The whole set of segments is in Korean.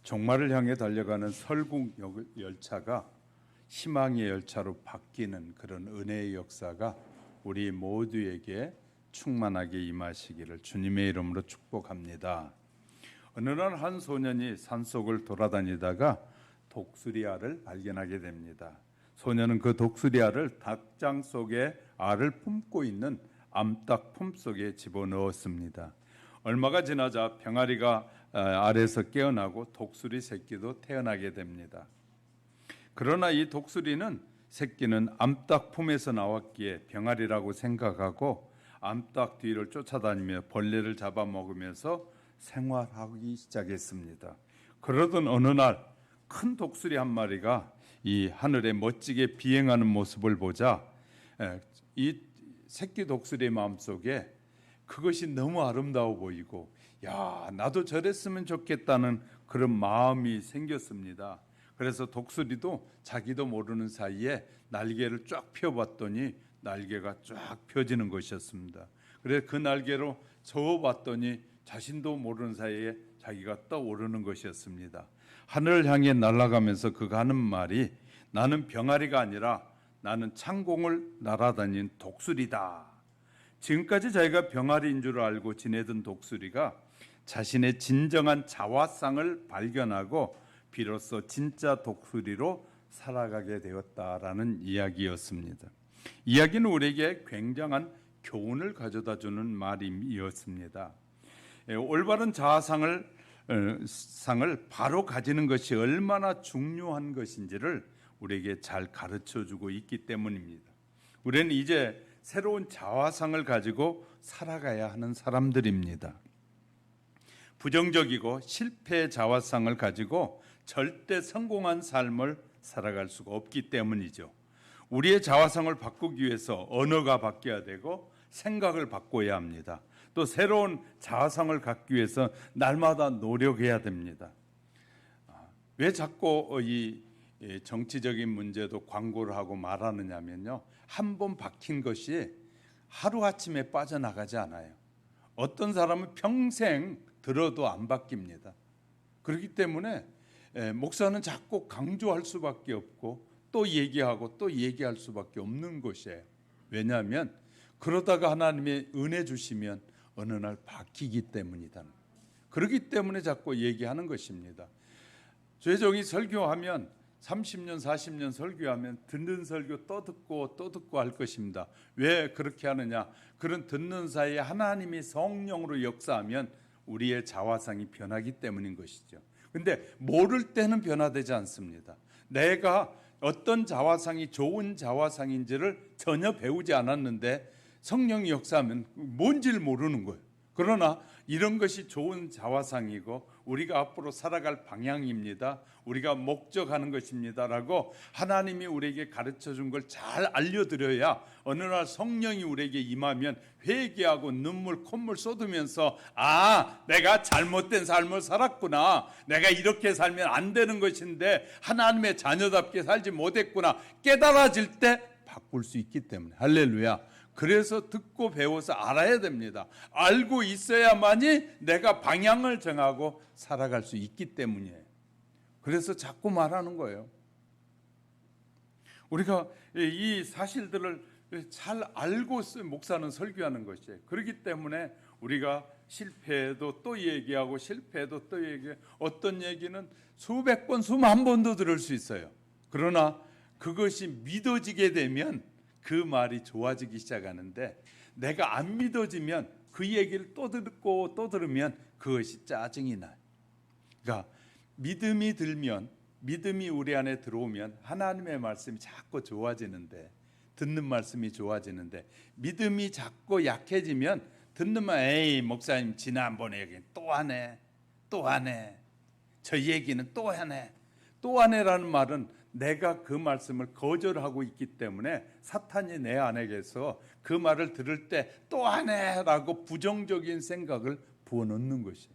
종말을 향해 달려가는 설국 열차가 희망의 열차로 바뀌는 그런 은혜의 역사가 우리 모두에게 충만하게 임하시기를 주님의 이름으로 축복합니다. 어느 날 한 소년이 산속을 돌아다니다가 독수리알을 발견하게 됩니다. 소년은 그 독수리알을 닭장 속에 알을 품고 있는 암탉 품속에 집어넣었습니다. 얼마가 지나자 병아리가 알에서 깨어나고 독수리 새끼도 태어나게 됩니다. 그러나 이 독수리는 새끼는 암탉 품에서 나왔기에 병아리라고 생각하고 암탉 뒤를 쫓아다니며 벌레를 잡아먹으면서 생활하기 시작했습니다. 그러던 어느 날 큰 독수리 한 마리가 이 하늘에 멋지게 비행하는 모습을 보자 이 새끼 독수리의 마음속에 그것이 너무 아름다워 보이고 야, 나도 저랬으면 좋겠다는 그런 마음이 생겼습니다. 그래서 독수리도 자기도 모르는 사이에 날개를 쫙 펴봤더니 날개가 쫙 펴지는 것이었습니다. 그래서 그 날개로 저어봤더니 자신도 모르는 사이에 자기가 떠오르는 것이었습니다. 하늘을 향해 날아가면서 그가 하는 말이 나는 병아리가 아니라 나는 창공을 날아다닌 독수리다. 지금까지 자기가 병아리인 줄 알고 지내던 독수리가 자신의 진정한 자화상을 발견하고 비로소 진짜 독수리로 살아가게 되었다라는 이야기였습니다. 이야기는 우리에게 굉장한 교훈을 가져다주는 말이었습니다. 올바른 자아상을 바로 가지는 것이 얼마나 중요한 것인지를 우리에게 잘 가르쳐주고 있기 때문입니다. 우리는 이제 새로운 자아상을 가지고 살아가야 하는 사람들입니다. 부정적이고 실패의 자아상을 가지고 절대 성공한 삶을 살아갈 수가 없기 때문이죠. 우리의 자아상을 바꾸기 위해서 언어가 바뀌어야 되고 생각을 바꿔야 합니다. 또 새로운 자아상을 갖기 위해서 날마다 노력해야 됩니다. 왜 자꾸 이 정치적인 문제도 광고를 하고 말하느냐면요, 한 번 박힌 것이 하루아침에 빠져나가지 않아요. 어떤 사람은 평생 들어도 안 바뀝니다. 그렇기 때문에 목사는 자꾸 강조할 수밖에 없고 또 얘기하고 또 얘기할 수밖에 없는 것이에요. 왜냐하면 그러다가 하나님의 은혜 주시면 어느 날 바뀌기 때문이다. 그렇기 때문에 자꾸 얘기하는 것입니다. 저희 설교하면 30년 40년 설교하면 듣는 설교 또 듣고 할 것입니다. 왜 그렇게 하느냐? 그런 듣는 사이에 하나님이 성령으로 역사하면 우리의 자화상이 변하기 때문인 것이죠. 근데 모를 때는 변화되지 않습니다. 내가 어떤 자화상이 좋은 자화상인지를 전혀 배우지 않았는데 성령이 역사하면 뭔지를 모르는 거예요. 그러나 이런 것이 좋은 자화상이고 우리가 앞으로 살아갈 방향입니다. 우리가 목적하는 것입니다라고 하나님이 우리에게 가르쳐준 걸 잘 알려드려야 어느 날 성령이 우리에게 임하면 회개하고 눈물 콧물 쏟으면서 아, 내가 잘못된 삶을 살았구나. 내가 이렇게 살면 안 되는 것인데 하나님의 자녀답게 살지 못했구나. 깨달아질 때 바꿀 수 있기 때문에 할렐루야. 그래서 듣고 배워서 알아야 됩니다. 알고 있어야만이 내가 방향을 정하고 살아갈 수 있기 때문이에요. 그래서 자꾸 말하는 거예요. 우리가 이 사실들을 잘 알고 목사는 설교하는 것이에요. 그렇기 때문에 우리가 실패해도 또 얘기하고 실패해도 또 얘기해. 어떤 얘기는 수백 번, 수만 번도 들을 수 있어요. 그러나 그것이 믿어지게 되면 그 말이 좋아지기 시작하는데 내가 안 믿어지면 그 얘기를 또 듣고 또 들으면 그것이 짜증이 나요. 그러니까 믿음이 들면, 믿음이 우리 안에 들어오면 하나님의 말씀이 자꾸 좋아지는데, 듣는 말씀이 좋아지는데, 믿음이 자꾸 약해지면 듣는 말, 에이 목사님 지난번에 얘기 또 하네, 또 하네, 저 얘기는 또 하네. 또 하네라는 말은 내가 그 말씀을 거절하고 있기 때문에 사탄이 내 안에서 그 말을 들을 때 또 하네라고 부정적인 생각을 부어넣는 것이에요.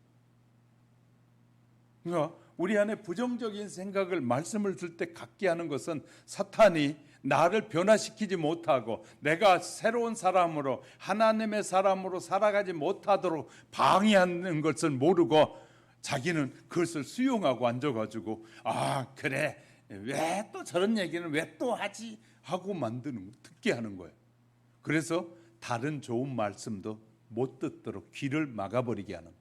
그러니까 우리 안에 부정적인 생각을 말씀을 들 때 갖게 하는 것은 사탄이 나를 변화시키지 못하고 내가 새로운 사람으로 하나님의 사람으로 살아가지 못하도록 방해하는 것을 모르고 자기는 그것을 수용하고 앉아가지고 그래 왜 또 저런 얘기는 왜 또 하지 하고 만드는 거, 듣게 하는 거예요. 그래서 다른 좋은 말씀도 못 듣도록 귀를 막아버리게 하는.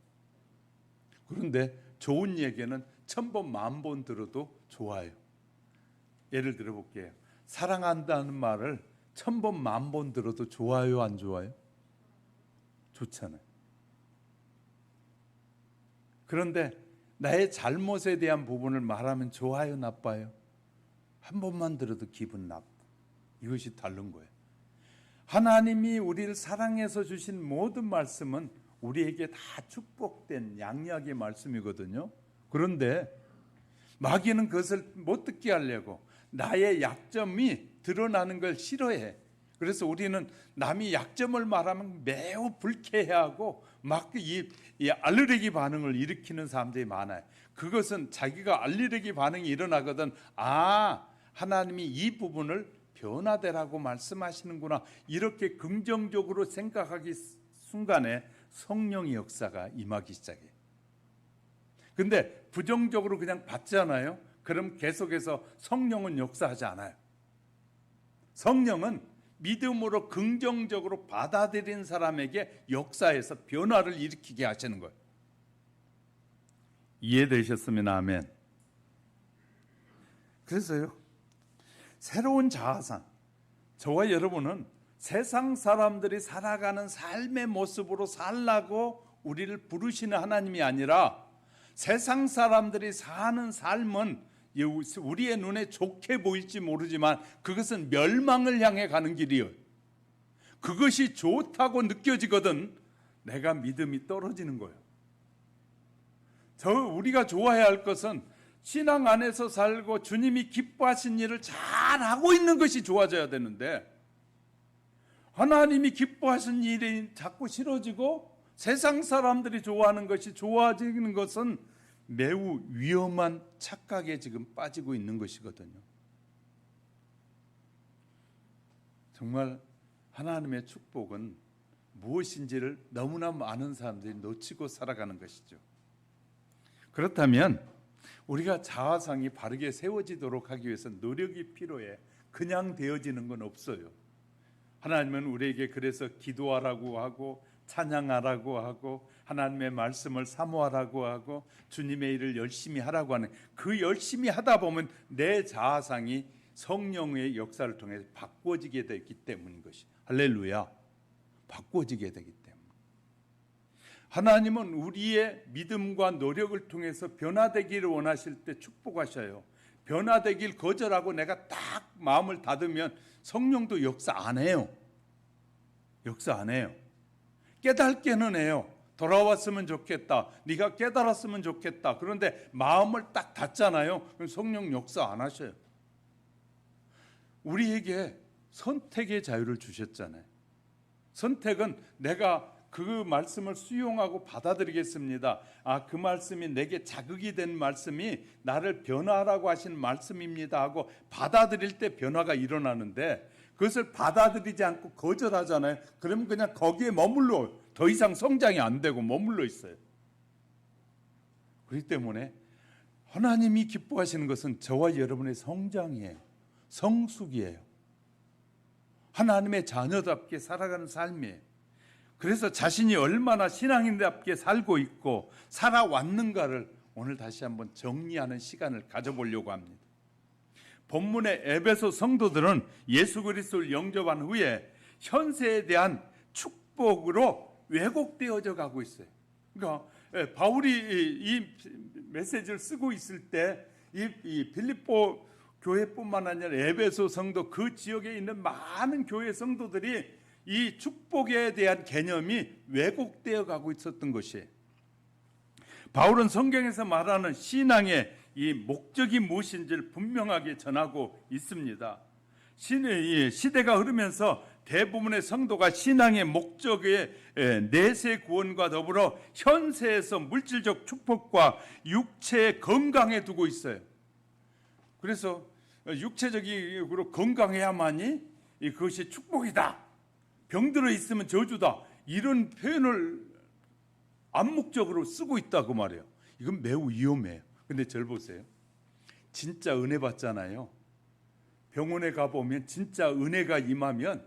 그런데 좋은 얘기는 1000번 10,000번 들어도 좋아요. 예를 들어 볼게요. 사랑한다는 말을 1000번 10,000번 들어도 좋아요, 안 좋아요? 좋잖아요. 그런데 나의 잘못에 대한 부분을 말하면 좋아요, 나빠요? 한 번만 들어도 기분 나빠. 이것이 다른 거예요. 하나님이 우리를 사랑해서 주신 모든 말씀은 우리에게 다 축복된 양약의 말씀이거든요. 그런데 마귀는 그것을 못 듣게 하려고 나의 약점이 드러나는 걸 싫어해. 그래서 우리는 남이 약점을 말하면 매우 불쾌해하고 막 이 알레르기 반응을 일으키는 사람들이 많아요. 그것은 자기가 알레르기 반응이 일어나거든 하나님이 이 부분을 변화되라고 말씀하시는구나 이렇게 긍정적으로 생각하기 순간에 성령의 역사가 임하기 시작해요. 근데 부정적으로 그냥 받잖아요. 그럼 계속해서 성령은 역사하지 않아요. 성령은 믿음으로 긍정적으로 받아들인 사람에게 역사해서 변화를 일으키게 하시는 거예요. 이해되셨으면 아멘. 그래서요, 새로운 자아상, 저와 여러분은 세상 사람들이 살아가는 삶의 모습으로 살라고 우리를 부르시는 하나님이 아니라 세상 사람들이 사는 삶은 우리의 눈에 좋게 보일지 모르지만 그것은 멸망을 향해 가는 길이에요. 그것이 좋다고 느껴지거든 내가 믿음이 떨어지는 거예요. 우리가 좋아해야 할 것은 신앙 안에서 살고 주님이 기뻐하신 일을 잘하고 있는 것이 좋아져야 되는데 하나님이 기뻐하신 일이 자꾸 싫어지고 세상 사람들이 좋아하는 것이 좋아지는 것은 매우 위험한 착각에 지금 빠지고 있는 것이거든요. 정말 하나님의 축복은 무엇인지를 너무나 많은 사람들이 놓치고 살아가는 것이죠. 그렇다면 우리가 자아상이 바르게 세워지도록 하기 위해서 노력이 필요해. 그냥 되어지는 건 없어요. 하나님은 우리에게 그래서 기도하라고 하고 찬양하라고 하고 하나님의 말씀을 사모하라고 하고 주님의 일을 열심히 하라고 하는, 그 열심히 하다 보면 내 자아상이 성령의 역사를 통해 바꿔지게 되기 때문인 것이, 할렐루야, 바꿔지게 되기 때문에 하나님은 우리의 믿음과 노력을 통해서 변화되기를 원하실 때 축복하셔요. 변화되길 거절하고 내가 딱 마음을 닫으면 성령도 역사 안 해요. 역사 안 해요. 깨닫게는 해요. 돌아왔으면 좋겠다, 네가 깨달았으면 좋겠다. 그런데 마음을 딱 닫잖아요. 그럼 성령 역사 안 하셔요. 우리에게 선택의 자유를 주셨잖아요. 선택은 내가 그 말씀을 수용하고 받아들이겠습니다. 그 말씀이 내게 자극이 된 말씀이 나를 변화하라고 하신 말씀입니다 하고 받아들일 때 변화가 일어나는데, 그것을 받아들이지 않고 거절하잖아요. 그러면 그냥 거기에 머물러, 더 이상 성장이 안 되고 머물러 있어요. 그렇기 때문에 하나님이 기뻐하시는 것은 저와 여러분의 성장이에요. 성숙이에요. 하나님의 자녀답게 살아가는 삶이에요. 그래서 자신이 얼마나 신앙인답게 살고 있고 살아왔는가를 오늘 다시 한번 정리하는 시간을 가져보려고 합니다. 본문의 에베소 성도들은 예수 그리스도를 영접한 후에 현세에 대한 축복으로 왜곡되어져 가고 있어요. 그러니까 바울이 이 메시지를 쓰고 있을 때 이 빌립보 교회뿐만 아니라 에베소 성도, 그 지역에 있는 많은 교회 성도들이 이 축복에 대한 개념이 왜곡되어 가고 있었던 것이에요. 바울은 성경에서 말하는 신앙의 이 목적이 무엇인지를 분명하게 전하고 있습니다. 시대가 흐르면서 대부분의 성도가 신앙의 목적의 내세 구원과 더불어 현세에서 물질적 축복과 육체의 건강에 두고 있어요. 그래서 육체적으로 건강해야만이 그것이 축복이다, 병들어 있으면 저주다, 이런 표현을 암묵적으로 쓰고 있다고 말해요. 이건 매우 위험해요. 근데 절 보세요. 진짜 은혜 받잖아요. 병원에 가보면 진짜 은혜가 임하면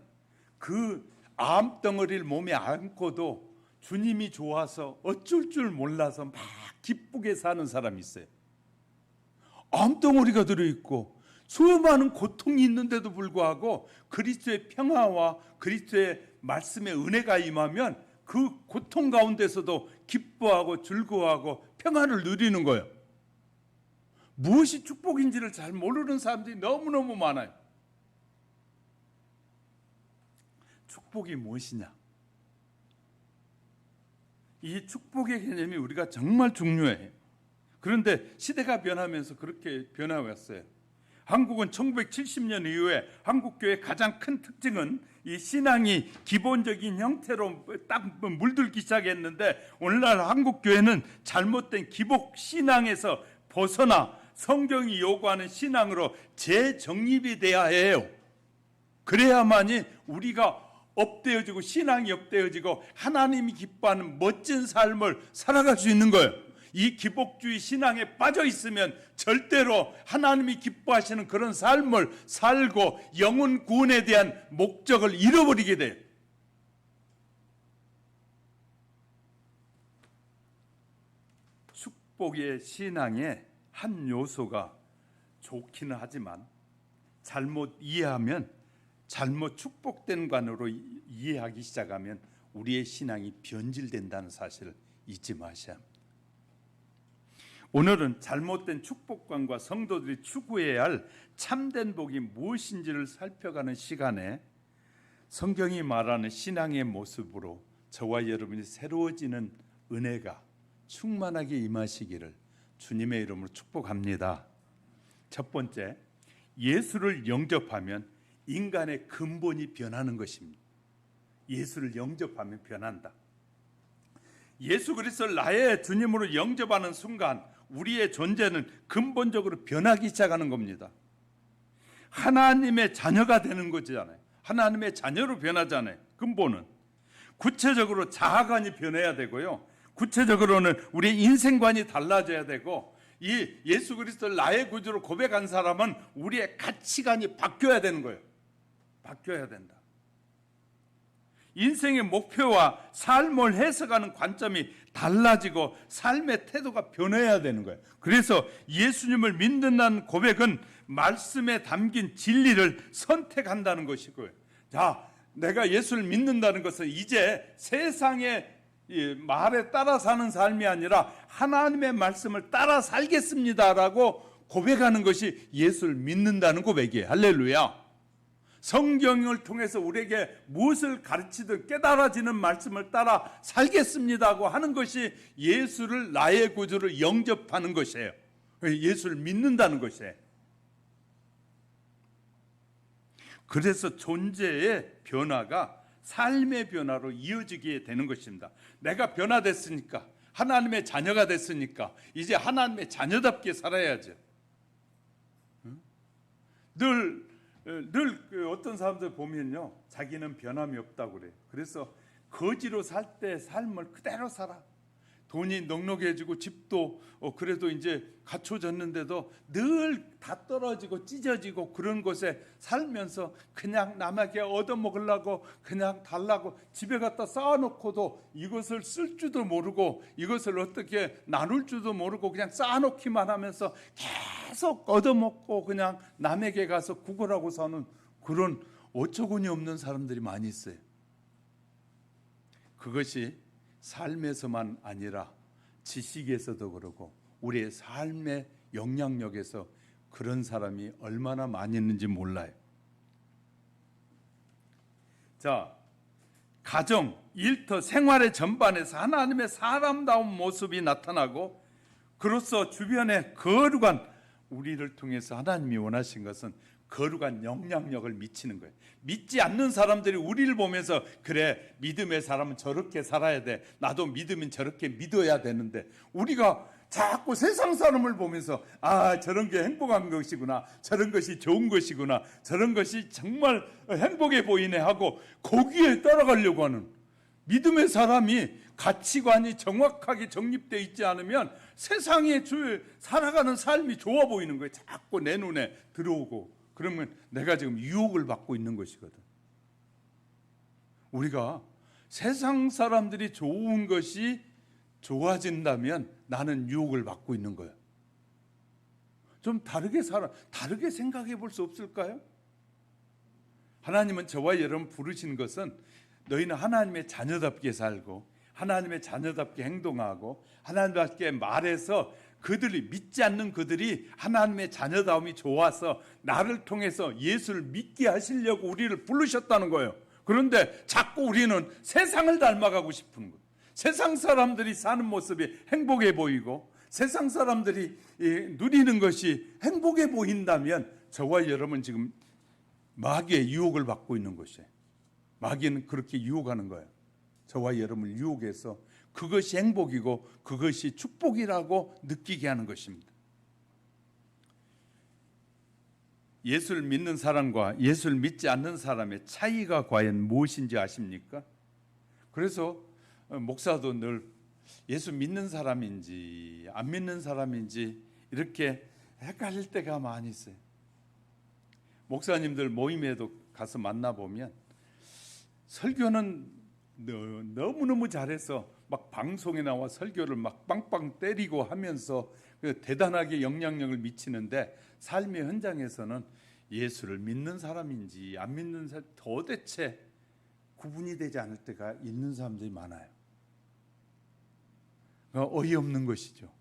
그 암덩어리를 몸에 안고도 주님이 좋아서 어쩔 줄 몰라서 막 기쁘게 사는 사람이 있어요. 암덩어리가 들어있고 수많은 고통이 있는데도 불구하고 그리스도의 평화와 그리스도의 말씀의 은혜가 임하면 그 고통 가운데서도 기뻐하고 즐거워하고 평화를 누리는 거예요. 무엇이 축복인지를 잘 모르는 사람들이 너무너무 많아요. 축복이 무엇이냐? 이 축복의 개념이 우리가 정말 중요해요. 그런데 시대가 변하면서 그렇게 변화했어요. 한국은 1970년 이후에 한국교회의 가장 큰 특징은 이 신앙이 기본적인 형태로 딱 물들기 시작했는데, 오늘날 한국교회는 잘못된 기복 신앙에서 벗어나 성경이 요구하는 신앙으로 재정립이 돼야 해요. 그래야만이 우리가 업되어지고 신앙이 업되어지고 하나님이 기뻐하는 멋진 삶을 살아갈 수 있는 거예요. 이 기복주의 신앙에 빠져 있으면 절대로 하나님이 기뻐하시는 그런 삶을 살고 영혼 구원에 대한 목적을 잃어버리게 돼요. 축복의 신앙의 한 요소가 좋기는 하지만 잘못 이해하면, 잘못 축복된 관으로 이해하기 시작하면 우리의 신앙이 변질된다는 사실을 잊지 마셔야 합니다. 오늘은 잘못된 축복관과 성도들이 추구해야 할 참된 복이 무엇인지를 살펴가는 시간에 성경이 말하는 신앙의 모습으로 저와 여러분이 새로워지는 은혜가 충만하게 임하시기를 주님의 이름으로 축복합니다. 첫 번째, 예수를 영접하면 인간의 근본이 변하는 것입니다. 예수를 영접하면 변한다. 예수 그리스도를 나의 주님으로 영접하는 순간 우리의 존재는 근본적으로 변하기 시작하는 겁니다. 하나님의 자녀가 되는 거잖아요. 하나님의 자녀로 변하잖아요. 근본은. 구체적으로 자아관이 변해야 되고요. 구체적으로는 우리의 인생관이 달라져야 되고, 이 예수 그리스도를 나의 구주로 고백한 사람은 우리의 가치관이 바뀌어야 되는 거예요. 바뀌어야 된다. 인생의 목표와 삶을 해석하는 관점이 달라지고 삶의 태도가 변해야 되는 거예요. 그래서 예수님을 믿는다는 고백은 말씀에 담긴 진리를 선택한다는 것이고요. 자, 내가 예수를 믿는다는 것은 이제 세상의 말에 따라 사는 삶이 아니라 하나님의 말씀을 따라 살겠습니다라고 고백하는 것이 예수를 믿는다는 고백이에요. 할렐루야. 성경을 통해서 우리에게 무엇을 가르치든 깨달아지는 말씀을 따라 살겠습니다고 하는 것이 예수를 나의 구주로 영접하는 것이에요. 예수를 믿는다는 것이에요. 그래서 존재의 변화가 삶의 변화로 이어지게 되는 것입니다. 내가 변화됐으니까, 하나님의 자녀가 됐으니까 이제 하나님의 자녀답게 살아야죠. 늘 어떤 사람들 보면요, 자기는 변함이 없다고 그래요. 그래서 거지로 살 때 삶을 그대로 살아. 돈이 넉넉해지고 집도 그래도 이제 갖춰졌는데도 늘 다 떨어지고 찢어지고 그런 곳에 살면서 그냥 남에게 얻어먹으려고 그냥 달라고 집에 갖다 쌓아놓고도 이것을 쓸 줄도 모르고 이것을 어떻게 나눌 줄도 모르고 그냥 쌓아놓기만 하면서 계속 얻어먹고 그냥 남에게 가서 구걸하고 사는 그런 어처구니 없는 사람들이 많이 있어요. 그것이 삶에서만 아니라 지식에서도 그러고 우리의 삶의 영향력에서 그런 사람이 얼마나 많이 있는지 몰라요. 자, 가정, 일터, 생활의 전반에서 하나님의 사람다운 모습이 나타나고, 그로써 주변에 거룩한, 우리를 통해서 하나님이 원하신 것은 거룩한 영향력을 미치는 거예요. 믿지 않는 사람들이 우리를 보면서 그래, 믿음의 사람은 저렇게 살아야 돼, 나도 믿으면 저렇게 믿어야 되는데, 우리가 자꾸 세상 사람을 보면서 저런 게 행복한 것이구나, 저런 것이 좋은 것이구나, 저런 것이 정말 행복해 보이네 하고 거기에 따라가려고 하는 믿음의 사람이 가치관이 정확하게 정립되어 있지 않으면 세상에 살아가는 삶이 좋아 보이는 거예요. 자꾸 내 눈에 들어오고. 그러면 내가 지금 유혹을 받고 있는 것이거든. 우리가 세상 사람들이 좋은 것이 좋아진다면 나는 유혹을 받고 있는 거예요. 좀 다르게 생각해 볼 수 없을까요? 하나님은 저와 여러분 부르신 것은 너희는 하나님의 자녀답게 살고 하나님의 자녀답게 행동하고 하나님답게 말해서 그들이 믿지 않는 그들이 하나님의 자녀다움이 좋아서 나를 통해서 예수를 믿게 하시려고 우리를 부르셨다는 거예요. 그런데 자꾸 우리는 세상을 닮아가고 싶은 거예요. 세상 사람들이 사는 모습이 행복해 보이고 세상 사람들이 누리는 것이 행복해 보인다면 저와 여러분 지금 마귀의 유혹을 받고 있는 것이에요. 마귀는 그렇게 유혹하는 거예요. 저와 여러분을 유혹해서 그것이 행복이고 그것이 축복이라고 느끼게 하는 것입니다. 예수를 믿는 사람과 예수를 믿지 않는 사람의 차이가 과연 무엇인지 아십니까? 그래서 목사도 늘 예수 믿는 사람인지 안 믿는 사람인지 이렇게 헷갈릴 때가 많이 있어요. 목사님들 모임에도 가서 만나보면 설교는 너무너무 잘해서 막 방송에 나와 설교를 막 빵빵 때리고 하면서 대단하게 영향력을 미치는데 삶의 현장에서는 예수를 믿는 사람인지 안 믿는 사람 도대체 구분이 되지 않을 때가 있는 사람들이 많아요. 그러니까 어이없는 것이죠.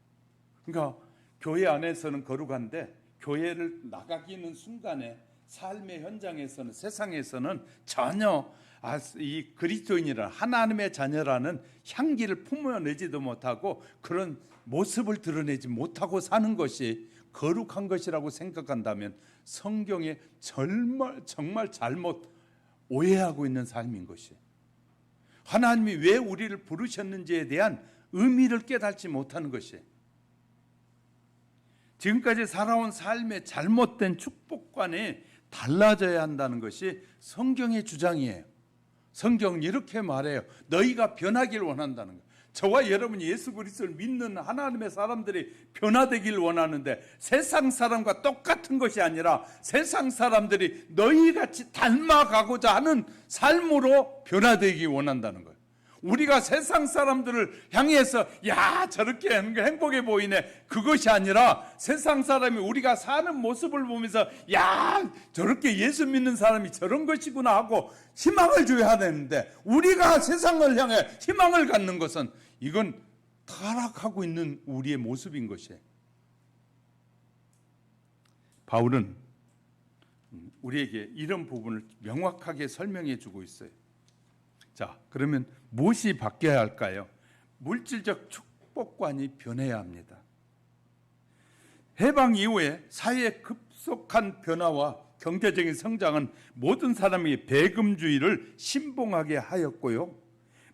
그러니까 교회 안에서는 거룩한데 교회를 나가기는 순간에 삶의 현장에서는 세상에서는 전혀 이 그리스도인이라 하나님의 자녀라는 향기를 품어내지도 못하고 그런 모습을 드러내지 못하고 사는 것이 거룩한 것이라고 생각한다면 성경에 정말 잘못 오해하고 있는 삶인 것이에요. 하나님이 왜 우리를 부르셨는지에 대한 의미를 깨닫지 못하는 것이에요. 지금까지 살아온 삶의 잘못된 축복관이 달라져야 한다는 것이 성경의 주장이에요. 성경은 이렇게 말해요. 너희가 변하길 원한다는 거예요. 저와 여러분이 예수 그리스도를 믿는 하나님의 사람들이 변화되길 원하는데 세상 사람과 똑같은 것이 아니라 세상 사람들이 너희같이 닮아가고자 하는 삶으로 변화되기 원한다는 거예요. 우리가 세상 사람들을 향해서 야 저렇게 하는 게 행복해 보이네 그것이 아니라 세상 사람이 우리가 사는 모습을 보면서 야 저렇게 예수 믿는 사람이 저런 것이구나 하고 희망을 줘야 되는데 우리가 세상을 향해 희망을 갖는 것은 이건 타락하고 있는 우리의 모습인 것이에요. 바울은 우리에게 이런 부분을 명확하게 설명해 주고 있어요. 자, 그러면 무엇이 바뀌어야 할까요? 물질적 축복관이 변해야 합니다. 해방 이후에 사회의 급속한 변화와 경제적인 성장은 모든 사람이 배금주의를 신봉하게 하였고요.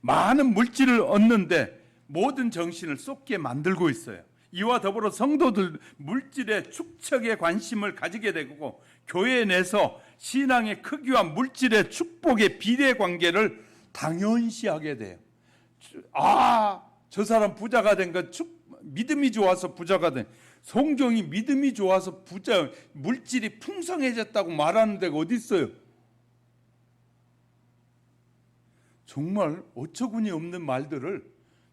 많은 물질을 얻는데 모든 정신을 쏟게 만들고 있어요. 이와 더불어 성도들 물질의 축척에 관심을 가지게 되고 교회 내에서 신앙의 크기와 물질의 축복의 비례 관계를 당연시하게 돼요. 저 사람 부자가 된 건 믿음이 좋아서 부자가 된. 성경이 믿음이 좋아서 물질이 풍성해졌다고 말하는 데가 어디 있어요? 정말 어처구니 없는 말들을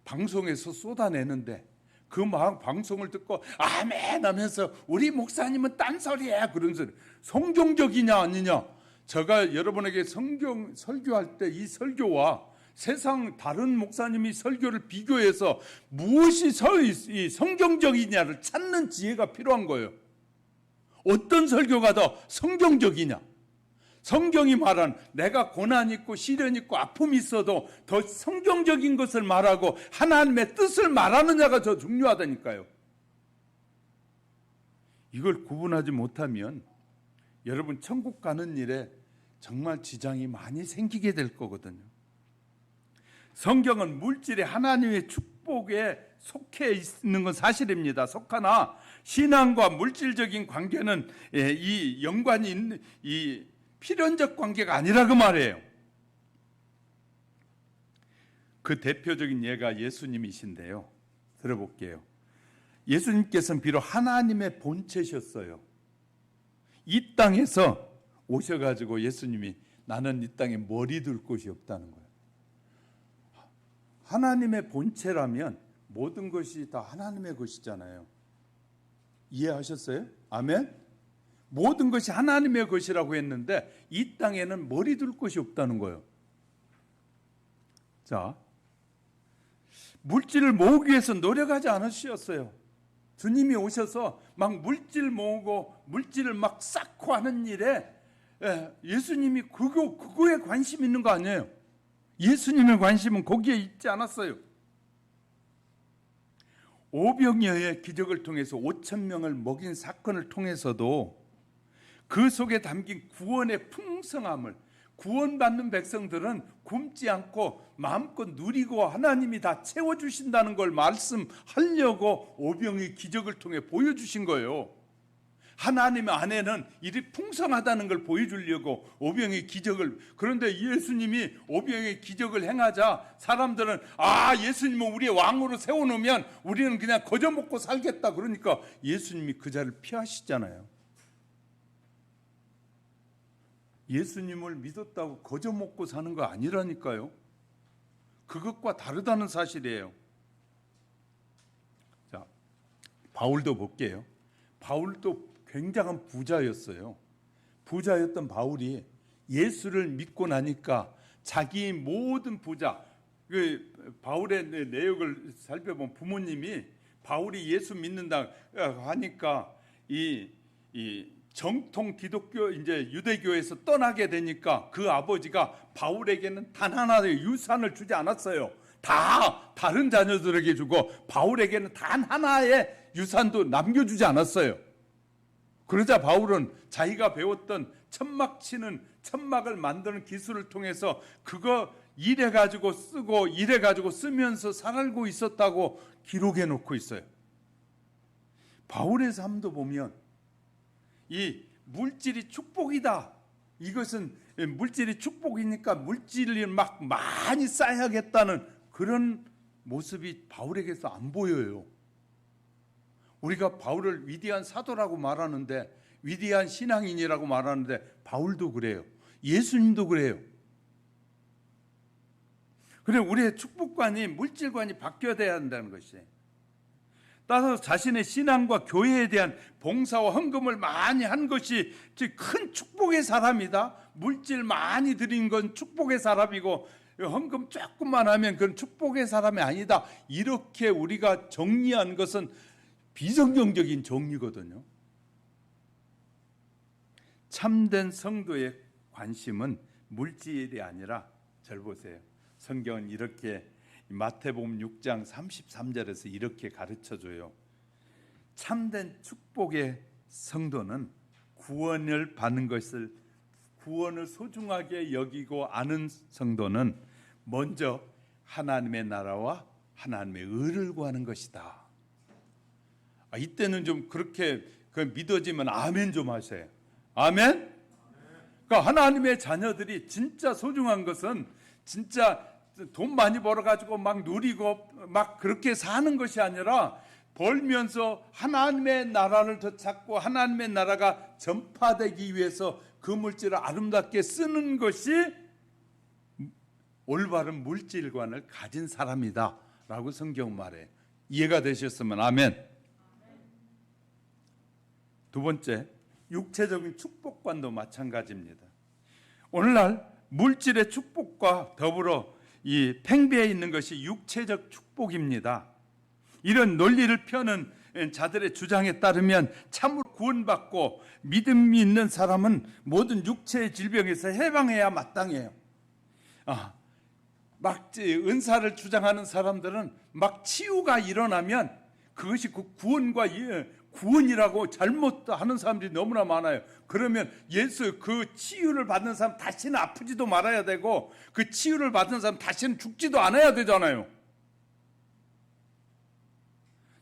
방송에서 쏟아내는데 그 방송을 듣고 아멘 하면서 우리 목사님은 딴소리야 그런 소리. 성경적이냐 아니냐. 제가 여러분에게 성경 설교할 때 이 설교와 세상 다른 목사님이 설교를 비교해서 무엇이 성경적이냐를 찾는 지혜가 필요한 거예요. 어떤 설교가 더 성경적이냐? 성경이 말한 내가 고난 있고 시련 있고 아픔이 있어도 더 성경적인 것을 말하고 하나님의 뜻을 말하느냐가 더 중요하다니까요. 이걸 구분하지 못하면 여러분 천국 가는 일에 정말 지장이 많이 생기게 될 거거든요. 성경은 물질의 하나님의 축복에 속해 있는 건 사실입니다. 속하나 신앙과 물질적인 관계는 이 연관이 있는 이 필연적 관계가 아니라 그 말이에요. 그 대표적인 예가 예수님이신데요. 들어볼게요. 예수님께서는 비록 하나님의 본체셨어요. 이 땅에서 오셔가지고 예수님이 나는 이 땅에 머리 둘 곳이 없다는 거예요. 하나님의 본체라면 모든 것이 다 하나님의 것이잖아요. 이해하셨어요? 아멘? 모든 것이 하나님의 것이라고 했는데 이 땅에는 머리 둘 곳이 없다는 거예요. 자, 물질을 모으기 위해서 노력하지 않으셨어요. 주님이 오셔서 막 물질 모으고 물질을 막 쌓고 하는 일에 예수님이 그거에 관심 있는 거 아니에요. 예수님의 관심은 거기에 있지 않았어요. 오병이어의 기적을 통해서 5,000명을 먹인 사건을 통해서도 그 속에 담긴 구원의 풍성함을, 구원받는 백성들은 굶지 않고 마음껏 누리고 하나님이 다 채워주신다는 걸 말씀하려고 오병이의 기적을 통해 보여주신 거예요. 하나님 안에는 일이 풍성하다는 걸 보여주려고 오병이의 기적을. 그런데 예수님이 오병이의 기적을 행하자 사람들은 예수님은 우리의 왕으로 세워놓으면 우리는 그냥 거저먹고 살겠다. 그러니까 예수님이 그 자리를 피하시잖아요. 예수님을 믿었다고 거저먹고 사는 거 아니라니까요. 그것과 다르다는 사실이에요. 자, 바울도 볼게요. 바울도 굉장한 부자였어요. 부자였던 바울이 예수를 믿고 나니까 자기 모든 부자, 바울의 내역을 살펴보면 부모님이 바울이 예수 믿는다 하니까 이 정통 기독교 이제 유대교에서 떠나게 되니까 그 아버지가 바울에게는 단 하나의 유산을 주지 않았어요. 다 다른 자녀들에게 주고 바울에게는 단 하나의 유산도 남겨주지 않았어요. 그러자 바울은 자기가 배웠던 천막 치는, 천막을 만드는 기술을 통해서 그거 일해 가지고 쓰고 일해 가지고 쓰면서 살고 있었다고 기록해 놓고 있어요. 바울의 삶도 보면 이 물질이 축복이다. 이것은 물질이 축복이니까 물질이 막 많이 쌓여야겠다는 그런 모습이 바울에게서 안 보여요. 우리가 바울을 위대한 사도라고 말하는데, 위대한 신앙인이라고 말하는데 바울도 그래요. 예수님도 그래요. 그래, 우리의 축복관이, 물질관이 바뀌어야 한다는 것이에요. 따라서 자신의 신앙과 교회에 대한 봉사와 헌금을 많이 한 것이 큰 축복의 사람이다. 물질 많이 드린 건 축복의 사람이고 헌금 조금만 하면 그건 축복의 사람이 아니다. 이렇게 우리가 정리한 것은 비성경적인 정리거든요. 참된 성도의 관심은 물질이 아니라, 잘 보세요. 성경은 이렇게 마태복음 6장 33절에서 이렇게 가르쳐줘요. 참된 축복의 성도는 구원을 받는 것을, 구원을 소중하게 여기고 아는 성도는 먼저 하나님의 나라와 하나님의 의를 구하는 것이다. 이때는 좀 그렇게 믿어지면 아멘 좀 하세요. 아멘? 그러니까 하나님의 자녀들이 진짜 소중한 것은 진짜 돈 많이 벌어가지고 막 누리고 막 그렇게 사는 것이 아니라 벌면서 하나님의 나라를 더 찾고 하나님의 나라가 전파되기 위해서 그 물질을 아름답게 쓰는 것이 올바른 물질관을 가진 사람이다 라고 성경 말해. 이해가 되셨으면 아멘. 두 번째, 육체적인 축복관도 마찬가지입니다. 오늘날 물질의 축복과 더불어 이 팽배해 있는 것이 육체적 축복입니다. 이런 논리를 펴는 자들의 주장에 따르면 참으로 구원받고 믿음이 있는 사람은 모든 육체의 질병에서 해방해야 마땅해요. 막 은사를 주장하는 사람들은 막 치유가 일어나면 그것이 그 구원이라고 잘못하는 사람들이 너무나 많아요. 그러면 예수 그 치유를 받는 사람 다시는 아프지도 말아야 되고 그 치유를 받는 사람 다시는 죽지도 않아야 되잖아요.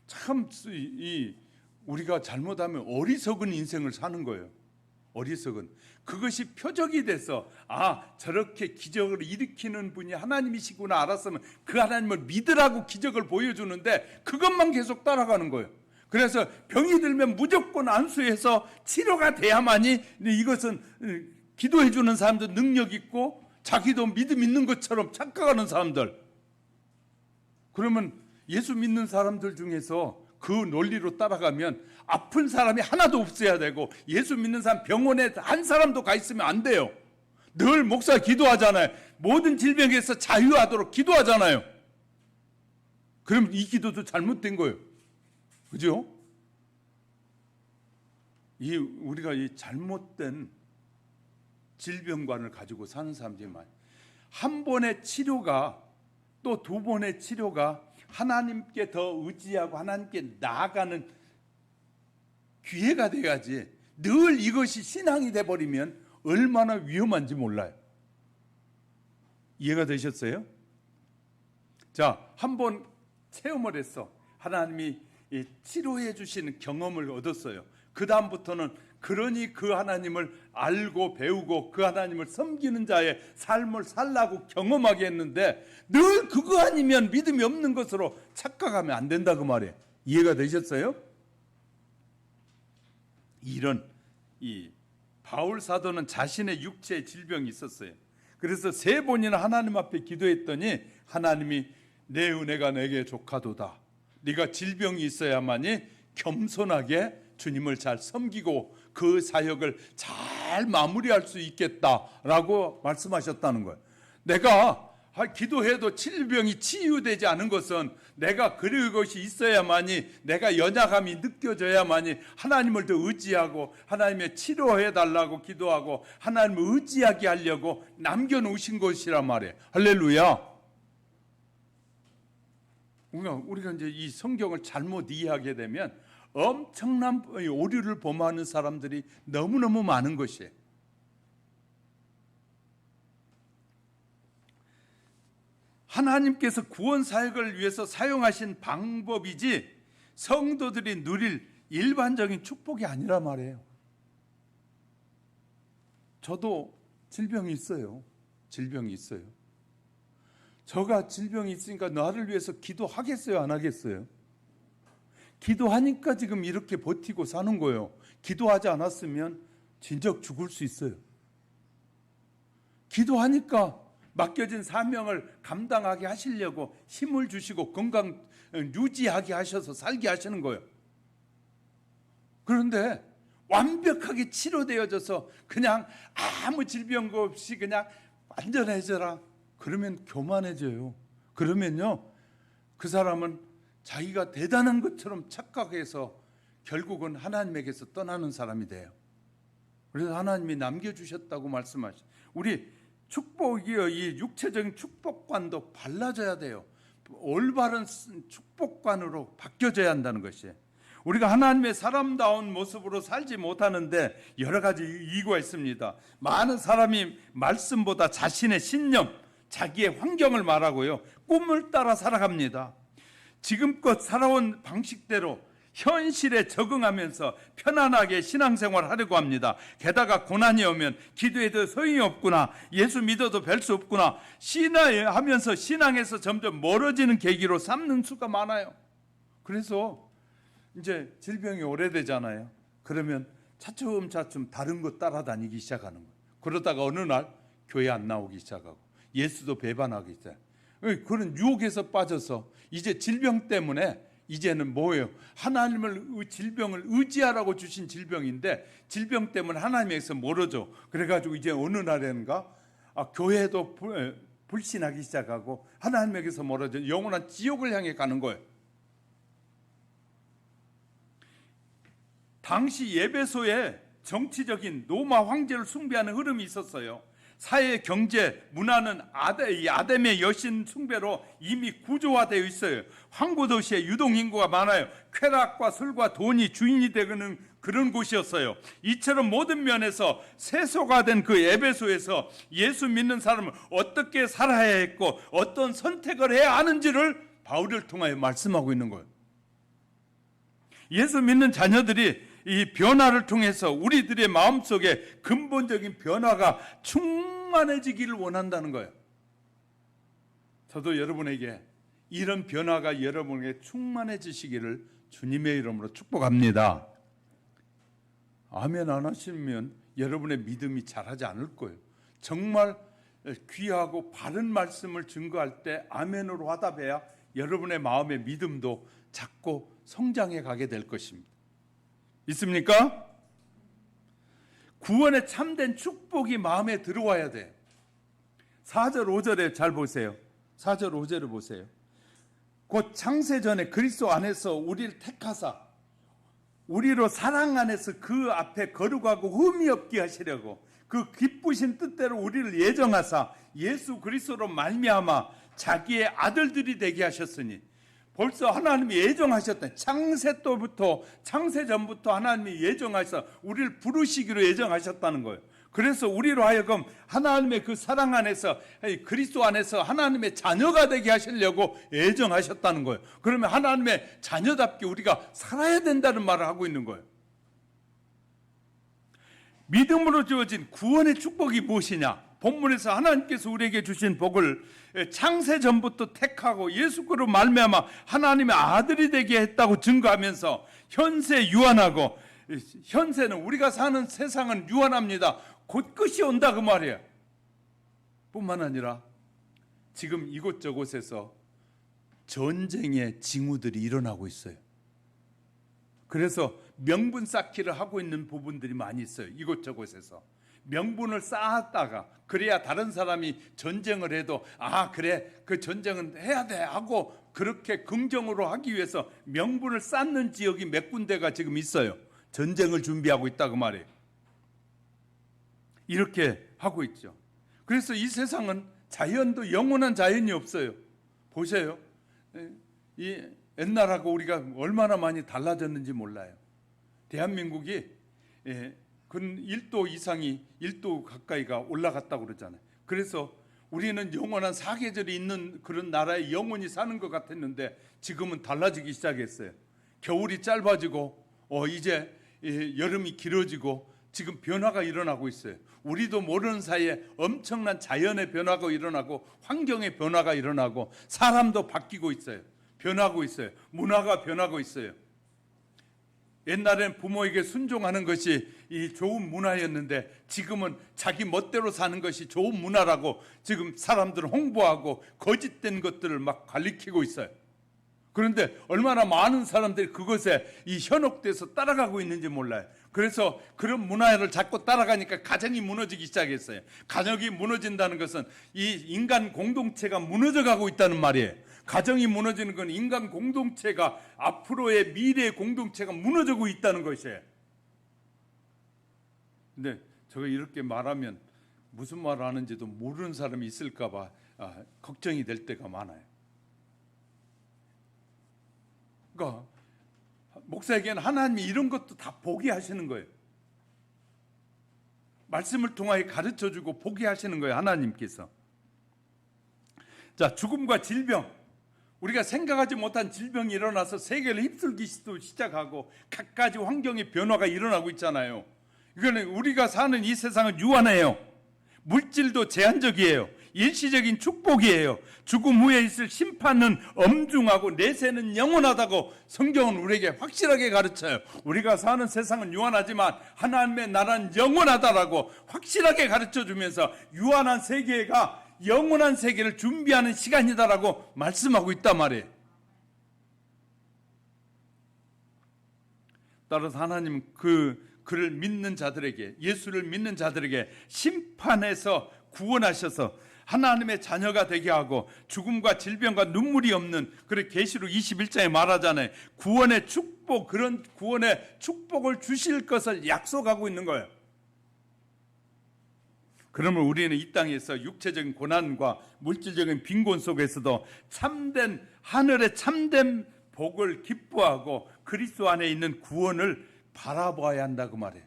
참 우리가 잘못하면 어리석은 인생을 사는 거예요. 어리석은 그것이 표적이 돼서 저렇게 기적을 일으키는 분이 하나님이시구나 알았으면 그 하나님을 믿으라고 기적을 보여주는데 그것만 계속 따라가는 거예요. 그래서 병이 들면 무조건 안수해서 치료가 돼야만이 이것은 기도해 주는 사람들 능력 있고 자기도 믿음 있는 것처럼 착각하는 사람들. 그러면 예수 믿는 사람들 중에서 그 논리로 따라가면 아픈 사람이 하나도 없어야 되고 예수 믿는 사람 병원에 한 사람도 가 있으면 안 돼요. 늘 목사 기도하잖아요. 모든 질병에서 자유하도록 기도하잖아요. 그럼 이 기도도 잘못된 거예요. 그죠? 우리가 이 잘못된 질병관을 가지고 사는 사람들이 많아요. 한 번의 치료가 또 두 번의 치료가 하나님께 더 의지하고 하나님께 나아가는 기회가 돼야지 늘 이것이 신앙이 돼버리면 얼마나 위험한지 몰라요. 이해가 되셨어요? 자, 한번 체험을 했어. 하나님이 치료해 주시는 경험을 얻었어요. 그 다음부터는 그러니 그 하나님을 알고 배우고 그 하나님을 섬기는 자의 삶을 살라고 경험하게 했는데 늘 그거 아니면 믿음이 없는 것으로 착각하면 안 된다 그 말이에요. 이해가 되셨어요? 이런 바울 사도는 자신의 육체의 질병이 있었어요. 그래서 3번이나 하나님 앞에 기도했더니 하나님이 내 은혜가 내게 족하도다. 네가 질병이 있어야만이 겸손하게 주님을 잘 섬기고 그 사역을 잘 마무리할 수 있겠다라고 말씀하셨다는 거예요. 내가 기도해도 질병이 치유되지 않은 것은 내가 그것이 있어야만이 내가 연약함이 느껴져야만이 하나님을 더 의지하고 하나님의 치료해 달라고 기도하고 하나님을 의지하게 하려고 남겨놓으신 것이란 말이에요. 할렐루야. 우리가 이제 이 성경을 잘못 이해하게 되면 엄청난 오류를 범하는 사람들이 너무너무 많은 것이에요. 하나님께서 구원 사역을 위해서 사용하신 방법이지 성도들이 누릴 일반적인 축복이 아니라 말이에요. 저도 질병이 있어요. 저가 질병이 있으니까 나를 위해서 기도하겠어요? 안 하겠어요? 기도하니까 지금 이렇게 버티고 사는 거예요. 기도하지 않았으면 진작 죽을 수 있어요. 기도하니까 맡겨진 사명을 감당하게 하시려고 힘을 주시고 건강 유지하게 하셔서 살게 하시는 거예요. 그런데 완벽하게 치료되어져서 그냥 아무 질병 없이 그냥 완전해져라. 그러면 교만해져요. 그러면요, 그 사람은 자기가 대단한 것처럼 착각해서 결국은 하나님에게서 떠나는 사람이 돼요. 그래서 하나님이 남겨주셨다고 말씀하시죠. 우리 축복이요, 이 육체적인 축복관도 달라져야 돼요. 올바른 축복관으로 바뀌어져야 한다는 것이에요. 우리가 하나님의 사람다운 모습으로 살지 못하는데 여러 가지 이유가 있습니다. 많은 사람이 말씀보다 자신의 신념, 자기의 환경을 말하고요, 꿈을 따라 살아갑니다. 지금껏 살아온 방식대로 현실에 적응하면서 편안하게 신앙생활을 하려고 합니다. 게다가 고난이 오면 기도해도 소용이 없구나, 예수 믿어도 별 수 없구나, 신앙하면서 신앙에서 점점 멀어지는 계기로 삼는 수가 많아요. 그래서 이제 질병이 오래되잖아요. 그러면 차츰차츰 다른 거 따라다니기 시작하는 거예요. 그러다가 어느 날 교회 안 나오기 시작하고 예수도 배반하기 시작해요. 그런 유혹에서 빠져서 이제 질병 때문에 이제는 뭐예요? 하나님을 질병을 의지하라고 주신 질병인데 질병 때문에 하나님에게서 멀어져. 그래가지고 이제 어느 날인가 교회도 불신하기 시작하고 하나님에게서 멀어져 영원한 지옥을 향해 가는 거예요. 당시 예배소에 정치적인 로마 황제를 숭배하는 흐름이 있었어요. 사회, 경제, 문화는 아담의 여신 숭배로 이미 구조화되어 있어요. 황고 도시에 유동인구가 많아요. 쾌락과 술과 돈이 주인이 되는 그런 곳이었어요. 이처럼 모든 면에서 세소가 된 그 에베소에서 예수 믿는 사람은 어떻게 살아야 했고 어떤 선택을 해야 하는지를 바울을 통하여 말씀하고 있는 거예요. 예수 믿는 자녀들이 이 변화를 통해서 우리들의 마음속에 근본적인 변화가 충만해지기를 원한다는 거예요. 저도 여러분에게 이런 변화가 여러분에게 충만해지시기를 주님의 이름으로 축복합니다. 아멘 안 하시면 여러분의 믿음이 자라지 않을 거예요. 정말 귀하고 바른 말씀을 증거할 때 아멘으로 화답해야 여러분의 마음의 믿음도 자꾸 성장해 가게 될 것입니다. 있습니까? 구원의 참된 축복이 마음에 들어와야 돼. 4절 5절에 잘 보세요. 4절 5절을 보세요. 곧 창세전에 그리스도 안에서 우리를 택하사 우리로 사랑 안에서 그 앞에 거룩하고 흠이 없게 하시려고 그 기쁘신 뜻대로 우리를 예정하사 예수 그리스도로 말미암아 자기의 아들들이 되게 하셨으니, 벌써 하나님이 예정하셨다. 창세전부터 하나님이 예정하셔서 우리를 부르시기로 예정하셨다는 거예요. 그래서 우리로 하여금 하나님의 그 사랑 안에서, 그리스도 안에서 하나님의 자녀가 되게 하시려고 예정하셨다는 거예요. 그러면 하나님의 자녀답게 우리가 살아야 된다는 말을 하고 있는 거예요. 믿음으로 주어진 구원의 축복이 무엇이냐? 본문에서 하나님께서 우리에게 주신 복을 창세전부터 택하고 예수 그리스도로 말미암아 하나님의 아들이 되게 했다고 증거하면서 현세 유한하고, 현세는 우리가 사는 세상은 유한합니다. 곧 끝이 온다 그 말이에요. 뿐만 아니라 지금 이곳저곳에서 전쟁의 징후들이 일어나고 있어요. 그래서 명분 쌓기를 하고 있는 부분들이 많이 있어요. 이곳저곳에서 명분을 쌓았다가, 그래야 다른 사람이 전쟁을 해도 그래 그 전쟁은 해야 돼 하고 그렇게 긍정으로 하기 위해서 명분을 쌓는 지역이 몇 군데가 지금 있어요. 전쟁을 준비하고 있다고 말이에요. 이렇게 하고 있죠. 그래서 이 세상은 자연도 영원한 자연이 없어요. 보세요. 이 옛날하고 우리가 얼마나 많이 달라졌는지 몰라요. 대한민국이 근 1도 이상이 1도 가까이가 올라갔다고 그러잖아요. 그래서 우리는 영원한 사계절이 있는 그런 나라에 영원히 사는 것 같았는데 지금은 달라지기 시작했어요. 겨울이 짧아지고 이제 여름이 길어지고 지금 변화가 일어나고 있어요. 우리도 모르는 사이에 엄청난 자연의 변화가 일어나고 환경의 변화가 일어나고 사람도 바뀌고 있어요. 변하고 있어요. 문화가 변하고 있어요. 옛날엔 부모에게 순종하는 것이 이 좋은 문화였는데 지금은 자기 멋대로 사는 것이 좋은 문화라고 지금 사람들은 홍보하고 거짓된 것들을 막 가리키고 있어요. 그런데 얼마나 많은 사람들이 그것에 이 현혹돼서 따라가고 있는지 몰라요. 그래서 그런 문화를 자꾸 따라가니까 가정이 무너지기 시작했어요. 가정이 무너진다는 것은 이 인간 공동체가 무너져가고 있다는 말이에요. 가정이 무너지는 건 인간 공동체가, 앞으로의 미래의 공동체가 무너지고 있다는 것이에요. 근데 제가 이렇게 말하면 무슨 말을 하는지도 모르는 사람이 있을까 봐 걱정이 될 때가 많아요. 그러니까 목사에게는 하나님이 이런 것도 다 보게 하시는 거예요. 말씀을 통하여 가르쳐주고 보게 하시는 거예요. 하나님께서. 자, 죽음과 질병, 우리가 생각하지 못한 질병이 일어나서 세계를 휩쓸기 시작하고 갖가지 환경의 변화가 일어나고 있잖아요. 이거는 우리가 사는 이 세상은 유한해요. 물질도 제한적이에요. 일시적인 축복이에요. 죽음 후에 있을 심판은 엄중하고 내세는 영원하다고 성경은 우리에게 확실하게 가르쳐요. 우리가 사는 세상은 유한하지만 하나님의 나라는 영원하다라고 확실하게 가르쳐주면서 유한한 세계가 영원한 세계를 준비하는 시간이다라고 말씀하고 있단 말이에요. 따라서 하나님은 그를 믿는 자들에게, 예수를 믿는 자들에게 심판에서 구원하셔서 하나님의 자녀가 되게 하고 죽음과 질병과 눈물이 없는, 그래 계시록 21장에 말하잖아요. 구원의 축복, 그런 구원의 축복을 주실 것을 약속하고 있는 거예요. 그러면 우리는 이 땅에서 육체적인 고난과 물질적인 빈곤 속에서도 참된 하늘의 참된 복을 기뻐하고 그리스도 안에 있는 구원을 바라봐야 한다고 말해요.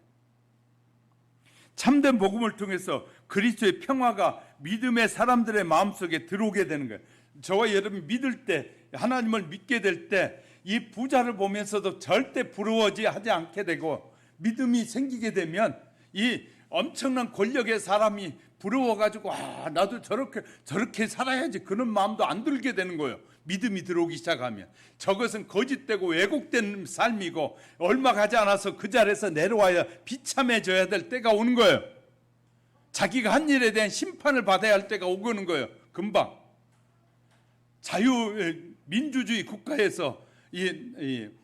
참된 복음을 통해서 그리스도의 평화가 믿음의 사람들의 마음속에 들어오게 되는 거예요. 저와 여러분이 믿을 때, 하나님을 믿게 될 때 이 부자를 보면서도 절대 부러워하지 않게 되고, 믿음이 생기게 되면 이 엄청난 권력의 사람이 부러워가지고 나도 저렇게 살아야지 그런 마음도 안 들게 되는 거예요. 믿음이 들어오기 시작하면. 저것은 거짓되고 왜곡된 삶이고, 얼마 가지 않아서 그 자리에서 내려와야 비참해져야 될 때가 오는 거예요. 자기가 한 일에 대한 심판을 받아야 할 때가 오는 거예요. 금방. 자유민주주의 국가에서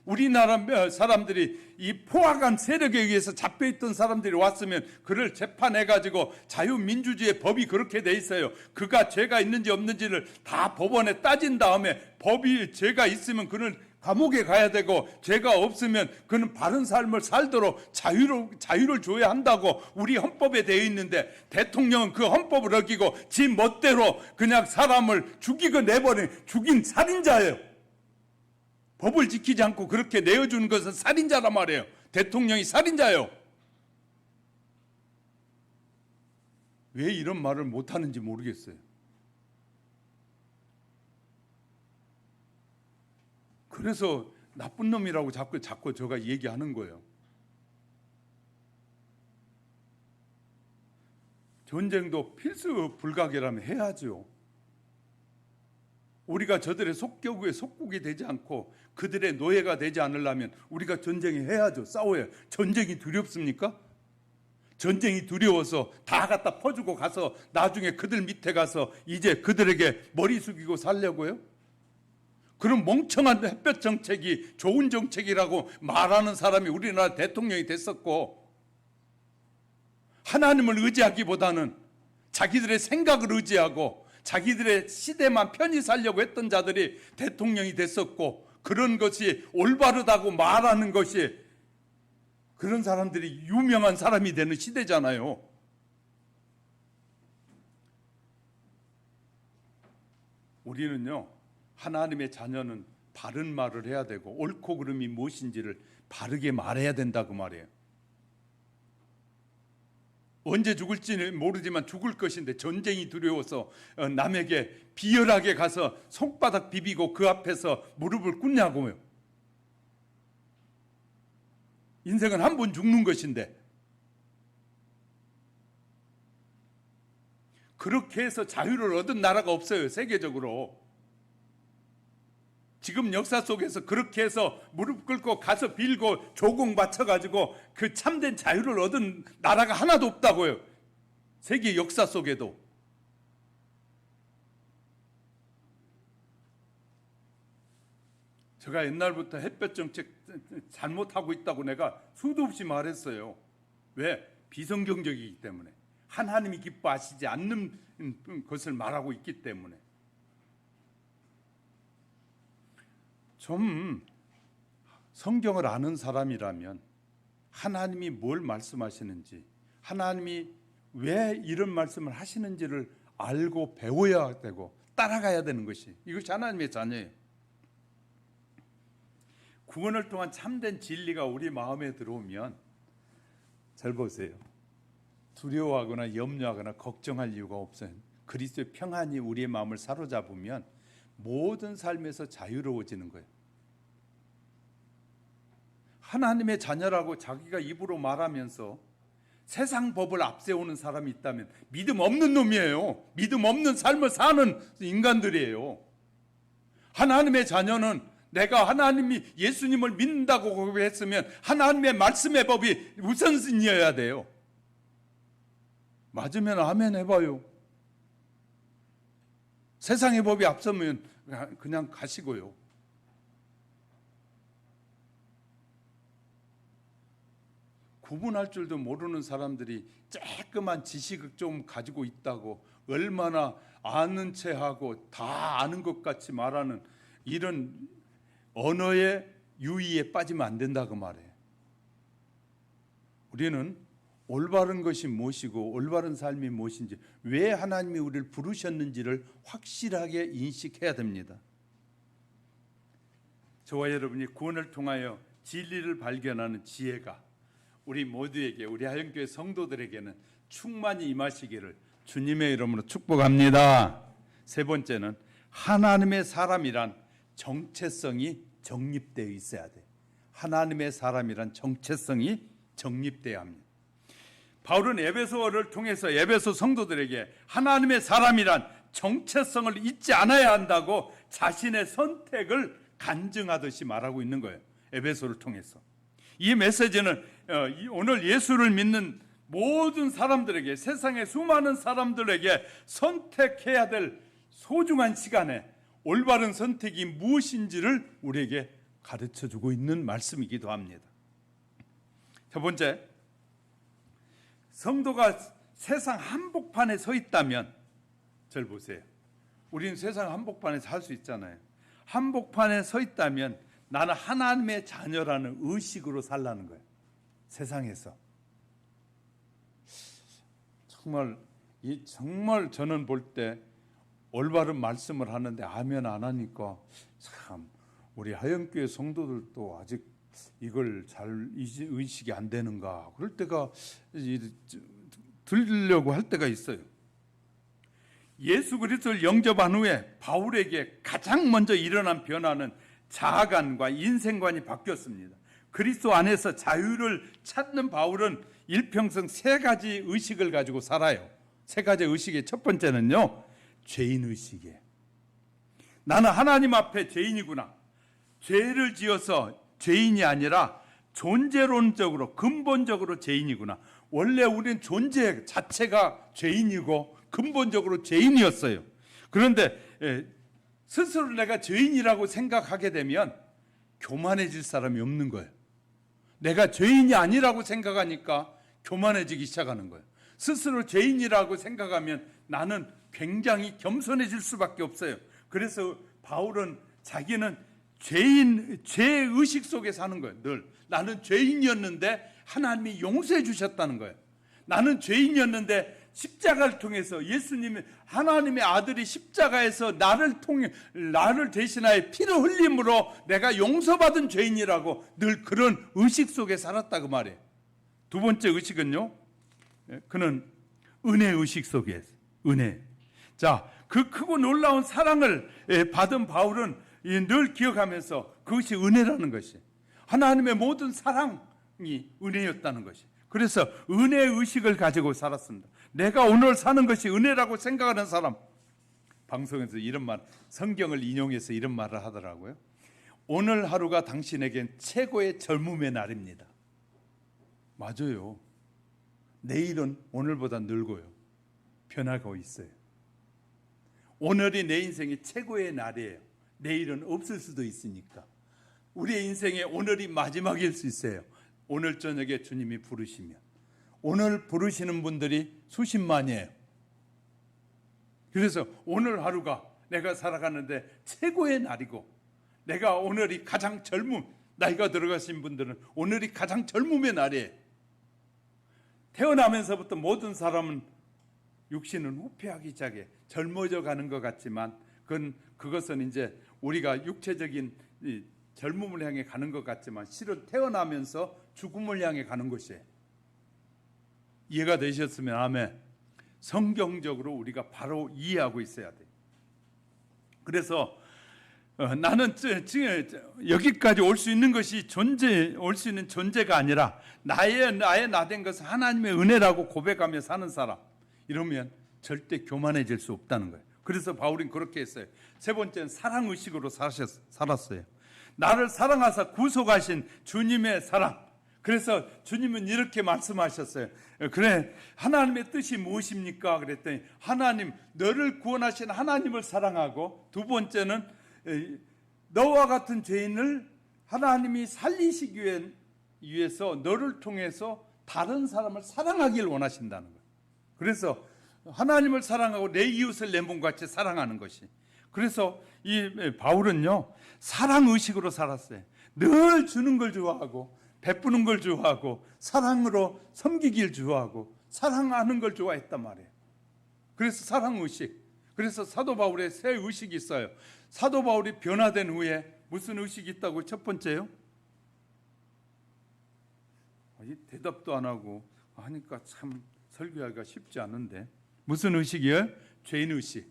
우리나라 사람들이 이 포악한 세력에 의해서 잡혀있던 사람들이 왔으면 그를 재판해가지고, 자유민주주의의 법이 그렇게 돼 있어요. 그가 죄가 있는지 없는지를 다 법원에 따진 다음에, 법이 죄가 있으면 그는 감옥에 가야 되고, 죄가 없으면 그는 바른 삶을 살도록 자유를 줘야 한다고 우리 헌법에 되어 있는데, 대통령은 그 헌법을 어기고 지 멋대로 그냥 사람을 죽이고 내버린 죽인 살인자예요. 법을 지키지 않고 그렇게 내어주는 것은 살인자란 말이에요. 대통령이 살인자예요. 왜 이런 말을 못하는지 모르겠어요. 그래서 나쁜 놈이라고 자꾸 제가 얘기하는 거예요. 전쟁도 필수 불가결하면 해야죠. 우리가 저들의 속격에 속국이 되지 않고 그들의 노예가 되지 않으려면 우리가 전쟁을 해야죠. 싸워야. 전쟁이 두렵습니까? 전쟁이 두려워서 다 갖다 퍼주고 가서 나중에 그들 밑에 가서 이제 그들에게 머리 숙이고 살려고요? 그런 멍청한 햇볕 정책이 좋은 정책이라고 말하는 사람이 우리나라 대통령이 됐었고, 하나님을 의지하기보다는 자기들의 생각을 의지하고 자기들의 시대만 편히 살려고 했던 자들이 대통령이 됐었고, 그런 것이 올바르다고 말하는 것이 그런 사람들이 유명한 사람이 되는 시대잖아요. 우리는요, 하나님의 자녀는 바른 말을 해야 되고 옳고 그름이 무엇인지를 바르게 말해야 된다고 말해요. 언제 죽을지는 모르지만 죽을 것인데 전쟁이 두려워서 남에게 비열하게 가서 손바닥 비비고 그 앞에서 무릎을 꿇냐고요. 인생은 한 번 죽는 것인데, 그렇게 해서 자유를 얻은 나라가 없어요, 세계적으로. 지금 역사 속에서 그렇게 해서 무릎 꿇고 가서 빌고 조공 바쳐가지고 그 참된 자유를 얻은 나라가 하나도 없다고요. 세계 역사 속에도. 제가 옛날부터 햇볕 정책 잘못하고 있다고 내가 수도 없이 말했어요. 왜? 비성경적이기 때문에. 하나님이 기뻐하시지 않는 것을 말하고 있기 때문에. 좀 성경을 아는 사람이라면 하나님이 뭘 말씀하시는지, 하나님이 왜 이런 말씀을 하시는지를 알고 배워야 되고 따라가야 되는 것이, 이것이 하나님의 자녀예요. 구원을 통한 참된 진리가 우리 마음에 들어오면, 잘 보세요. 두려워하거나 염려하거나 걱정할 이유가 없어요. 그리스도의 평안이 우리의 마음을 사로잡으면 모든 삶에서 자유로워지는 거예요. 하나님의 자녀라고 자기가 입으로 말하면서 세상 법을 앞세우는 사람이 있다면 믿음 없는 놈이에요. 믿음 없는 삶을 사는 인간들이에요. 하나님의 자녀는 내가 하나님이 예수님을 믿는다고 고백했으면 하나님의 말씀의 법이 우선순위여야 돼요. 맞으면 아멘 해봐요. 세상의 법이 앞서면 그냥 가시고요. 구분할 줄도 모르는 사람들이 조그만 지식을 좀 가지고 있다고 얼마나 아는 체하고 다 아는 것 같이 말하는 이런 언어의 유의에 빠지면 안 된다고 말해요. 우리는 올바른 것이 무엇이고 올바른 삶이 무엇인지, 왜 하나님이 우리를 부르셨는지를 확실하게 인식해야 됩니다. 저와 여러분이 구원을 통하여 진리를 발견하는 지혜가 우리 모두에게, 우리 하영교회 성도들에게는 충만히 임하시기를 주님의 이름으로 축복합니다. 세 번째는 하나님의 사람이란 정체성이 정립되어 있어야 돼. 하나님의 사람이란 정체성이 정립돼야 합니다. 바울은 에베소를 통해서 에베소 성도들에게 하나님의 사람이란 정체성을 잊지 않아야 한다고 자신의 선택을 간증하듯이 말하고 있는 거예요. 에베소를 통해서. 이 메시지는 오늘 예수를 믿는 모든 사람들에게, 세상의 수많은 사람들에게 선택해야 될 소중한 시간에 올바른 선택이 무엇인지를 우리에게 가르쳐주고 있는 말씀이기도 합니다. 첫 번째, 성도가 세상 한복판에 서 있다면, 절 보세요. 우리는 세상 한복판에 살 수 있잖아요. 한복판에 서 있다면 나는 하나님의 자녀라는 의식으로 살라는 거예요. 세상에서. 정말 저는 볼 때 올바른 말씀을 하는데 아멘 안 하니까 참 우리 하영교회 성도들도 아직 이걸 잘 의식이 안 되는가 그럴 때가 들으려고 할 때가 있어요. 예수 그리스도를 영접한 후에 바울에게 가장 먼저 일어난 변화는 자아관과 인생관이 바뀌었습니다. 그리스도 안에서 자유를 찾는 바울은 일평생 세 가지 의식을 가지고 살아요. 세 가지 의식의 첫 번째는요, 죄인 의식이에요. 나는 하나님 앞에 죄인이구나. 죄를 지어서 죄인이 아니라 존재론적으로 근본적으로 죄인이구나. 원래 우리는 존재 자체가 죄인이고 근본적으로 죄인이었어요. 그런데 스스로 내가 죄인이라고 생각하게 되면 교만해질 사람이 없는 거예요. 내가 죄인이 아니라고 생각하니까 교만해지기 시작하는 거예요. 스스로 죄인이라고 생각하면 나는 굉장히 겸손해질 수밖에 없어요. 그래서 바울은 자기는 죄의식 속에 사는 거예요. 늘 나는 죄인이었는데 하나님이 용서해 주셨다는 거예요. 나는 죄인이었는데 십자가를 통해서 예수님이 하나님의 아들이 십자가에서 나를 대신하여 피를 흘림으로 내가 용서받은 죄인이라고 늘 그런 의식 속에 살았다 그 말이에요. 두 번째 의식은요, 그는 은혜 의식 속에 은혜. 자, 그 크고 놀라운 사랑을 받은 바울은 늘 기억하면서 그것이 은혜라는 것이, 하나님의 모든 사랑이 은혜였다는 것이, 그래서 은혜 의식을 가지고 살았습니다. 내가 오늘 사는 것이 은혜라고 생각하는 사람, 방송에서 이런 말, 성경을 인용해서 이런 말을 하더라고요. 오늘 하루가 당신에겐 최고의 젊음의 날입니다. 맞아요. 내일은 오늘보다 늙어요. 변하고 있어요. 오늘이 내 인생의 최고의 날이에요. 내일은 없을 수도 있으니까. 우리의 인생의 오늘이 마지막일 수 있어요. 오늘 저녁에 주님이 부르시면. 오늘 부르시는 분들이 수십만이에요. 그래서 오늘 하루가 내가 살아가는데 최고의 날이고, 내가 오늘이 가장 나이가 들어가신 분들은 오늘이 가장 젊음의 날이에요. 태어나면서부터 모든 사람은 육신은 후퇴하기 시작해 젊어져 가는 것 같지만 그것은 이제 우리가 육체적인 젊음을 향해 가는 것 같지만 실은 태어나면서 죽음을 향해 가는 것이에요. 이해가 되셨으면 아멘. 성경적으로 우리가 바로 이해하고 있어야 돼요. 그래서 나는 여기까지 올 수 있는 것이 올 수 있는 존재가 아니라 나의 나 된 것은 하나님의 은혜라고 고백하며 사는 사람, 이러면 절대 교만해질 수 없다는 거예요. 그래서 바울은 그렇게 했어요. 세 번째는 사랑의식으로 살았어요. 나를 사랑하사 구속하신 주님의 사랑. 그래서 주님은 이렇게 말씀하셨어요. 그래, 하나님의 뜻이 무엇입니까? 그랬더니 하나님, 너를 구원하신 하나님을 사랑하고, 두 번째는 너와 같은 죄인을 하나님이 살리시기 위해서 너를 통해서 다른 사람을 사랑하길 원하신다는 거예요. 그래서 하나님을 사랑하고 내 이웃을 내 몸같이 사랑하는 것이, 그래서 이 바울은요 사랑의식으로 살았어요. 늘 주는 걸 좋아하고 베푸는 걸 좋아하고 사랑으로 섬기길 좋아하고 사랑하는 걸 좋아했단 말이에요. 그래서 사랑의식. 그래서 사도 바울의 세 의식이 있어요. 사도 바울이 변화된 후에 무슨 의식이 있다고? 첫 번째요, 대답도 안 하고 하니까 참 설교하기가 쉽지 않은데, 무슨 의식이에요? 죄인의식.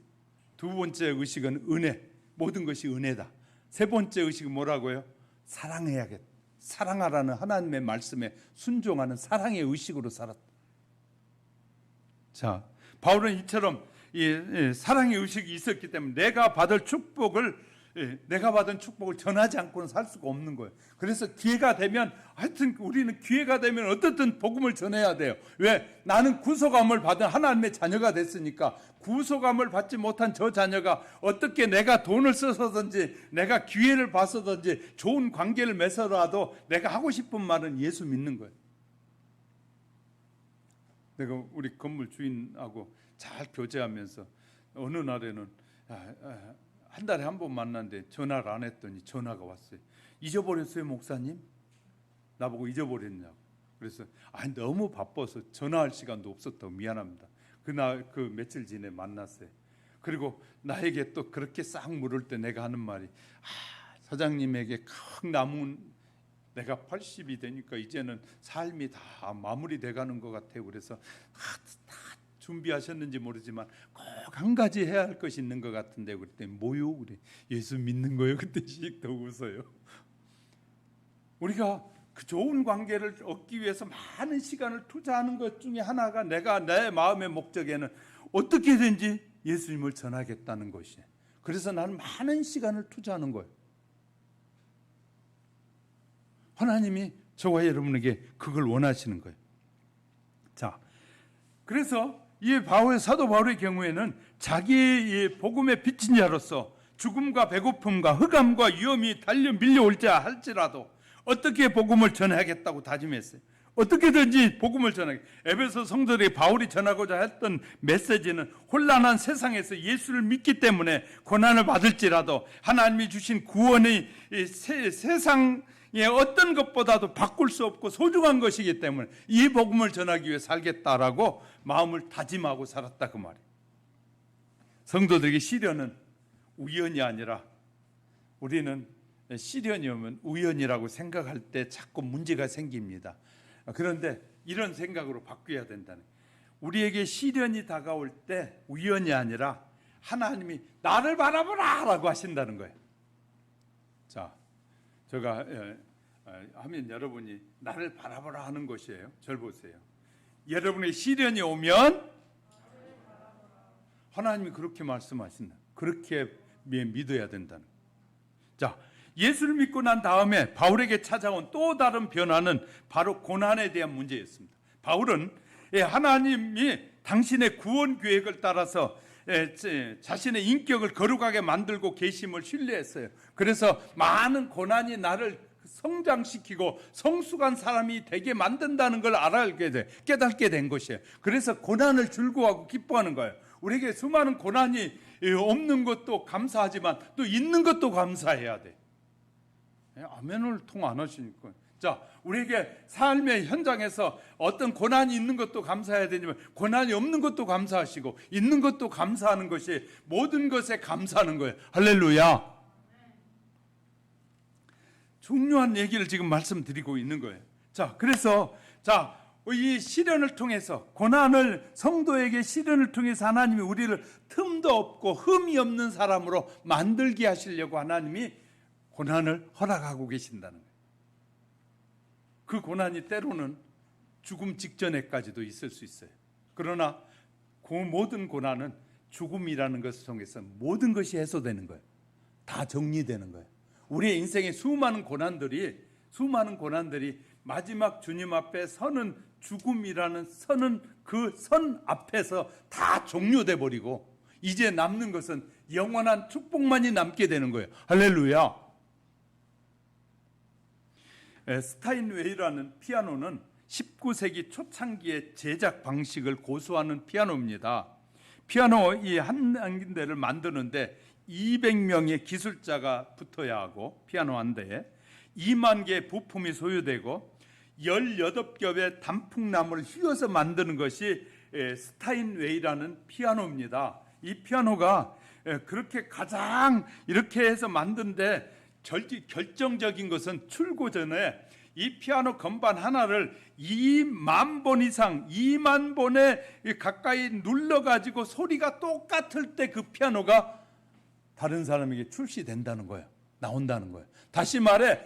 두 번째 의식은 은혜. 모든 것이 은혜다. 세 번째 의식은 뭐라고요? 사랑해야겠다. 사랑하라는 하나님의 말씀에 순종하는 사랑의 의식으로 살았다. 자, 바울은 이처럼 사랑의 의식이 있었기 때문에 내가 받은 축복을 전하지 않고는 살 수가 없는 거예요. 그래서 기회가 되면, 하여튼 우리는 기회가 되면 어떻든 복음을 전해야 돼요. 왜? 나는 구속함을 받은 하나님의 자녀가 됐으니까. 구속함을 받지 못한 저 자녀가 어떻게 내가 돈을 써서든지 내가 기회를 봐서든지 좋은 관계를 맺어라도 내가 하고 싶은 말은 예수 믿는 거예요. 내가 우리 건물 주인하고 잘 교제하면서 어느 날에는 한 달에 한 번 만났는데 전화를 안 했더니 전화가 왔어요. 잊어버렸어요, 목사님? 나보고 잊어버렸냐고. 그래서 너무 바빠서 전화할 시간도 없었다고. 미안합니다. 그날 그 며칠 전에 만났어요. 그리고 나에게 또 그렇게 싹 물을 때 내가 하는 말이, 사장님에게 큰 남은, 내가 80이 되니까 이제는 삶이 다 마무리돼 가는 것 같아요. 그래서 다 준비하셨는지 모르지만 꼭 한 가지 해야 할 것이 있는 것 같은데, 그랬더니 뭐요? 그래. 예수 믿는 거예요. 그때 씩 더 웃어요. 우리가 그 좋은 관계를 얻기 위해서 많은 시간을 투자하는 것 중에 하나가, 내가 내 마음의 목적에는 어떻게든지 예수님을 전하겠다는 것이에요. 그래서 나는 많은 시간을 투자하는 거예요. 하나님이 저와 여러분에게 그걸 원하시는 거예요. 자, 그래서 이 사도 바울의 경우에는 자기의 복음의 빛인 자로서 죽음과 배고픔과 흑암과 위험이 밀려올 자 할지라도 어떻게 복음을 전하겠다고 다짐했어요. 어떻게든지 복음을 전하게. 에베소 성도들이 바울이 전하고자 했던 메시지는 혼란한 세상에서 예수를 믿기 때문에 고난을 받을지라도 하나님이 주신 구원이 세상의 어떤 것보다도 바꿀 수 없고 소중한 것이기 때문에 이 복음을 전하기 위해 살겠다라고 마음을 다짐하고 살았다, 그 말이에요. 성도들에게 시련은 우연이 아니라, 우리는 시련이 오면 우연이라고 생각할 때 자꾸 문제가 생깁니다. 그런데 이런 생각으로 바뀌어야 된다는, 우리에게 시련이 다가올 때 우연이 아니라 하나님이 나를 바라보라 라고 하신다는 거예요. 자, 제가 하면 여러분이 나를 바라보라 하는 것이에요. 절 보세요. 여러분의 시련이 오면 하나님이 그렇게 말씀하신다. 그렇게 믿어야 된다는. 자, 예수를 믿고 난 다음에 바울에게 찾아온 또 다른 변화는 바로 고난에 대한 문제였습니다. 바울은 하나님이 당신의 구원 계획을 따라서 자신의 인격을 거룩하게 만들고 계심을 신뢰했어요. 그래서 많은 고난이 나를 성장시키고 성숙한 사람이 되게 만든다는 걸 깨닫게 된 것이에요. 그래서 고난을 즐거워하고 기뻐하는 거예요. 우리에게 수많은 고난이 없는 것도 감사하지만 또 있는 것도 감사해야 돼. 아멘을 통 안 하시니까. 자, 우리에게 삶의 현장에서 어떤 고난이 있는 것도 감사해야 되지만 고난이 없는 것도 감사하시고 있는 것도 감사하는 것이 모든 것에 감사하는 거예요. 할렐루야. 중요한 얘기를 지금 말씀드리고 있는 거예요. 자, 그래서 이 시련을 통해서, 고난을, 성도에게 시련을 통해서 하나님이 우리를 틈도 없고 흠이 없는 사람으로 만들게 하시려고 하나님이 고난을 허락하고 계신다는 거예요. 그 고난이 때로는 죽음 직전에까지도 있을 수 있어요. 그러나 그 모든 고난은 죽음이라는 것을 통해서 모든 것이 해소되는 거예요. 다 정리되는 거예요. 우리의 인생의 수많은 고난들이 마지막 주님 앞에 서는 죽음이라는 그 선 앞에서 다 종료돼 버리고 이제 남는 것은 영원한 축복만이 남게 되는 거예요. 할렐루야. 스타인웨이라는 피아노는 19세기 초창기의 제작 방식을 고수하는 피아노입니다. 피아노 이 한 대를 만드는데 200명의 기술자가 붙어야 하고, 피아노 한 대에 2만 개의 부품이 소요되고 18겹의 단풍나무를 휘어서 만드는 것이 스타인웨이라는 피아노입니다. 이 피아노가 그렇게 가장 이렇게 해서 만든데 결정적인 것은 출고 전에 이 피아노 건반 하나를 2만 번 이상, 2만 번에 가까이 눌러가지고 소리가 똑같을 때 그 피아노가 다른 사람에게 출시된다는 거예요. 나온다는 거예요. 다시 말해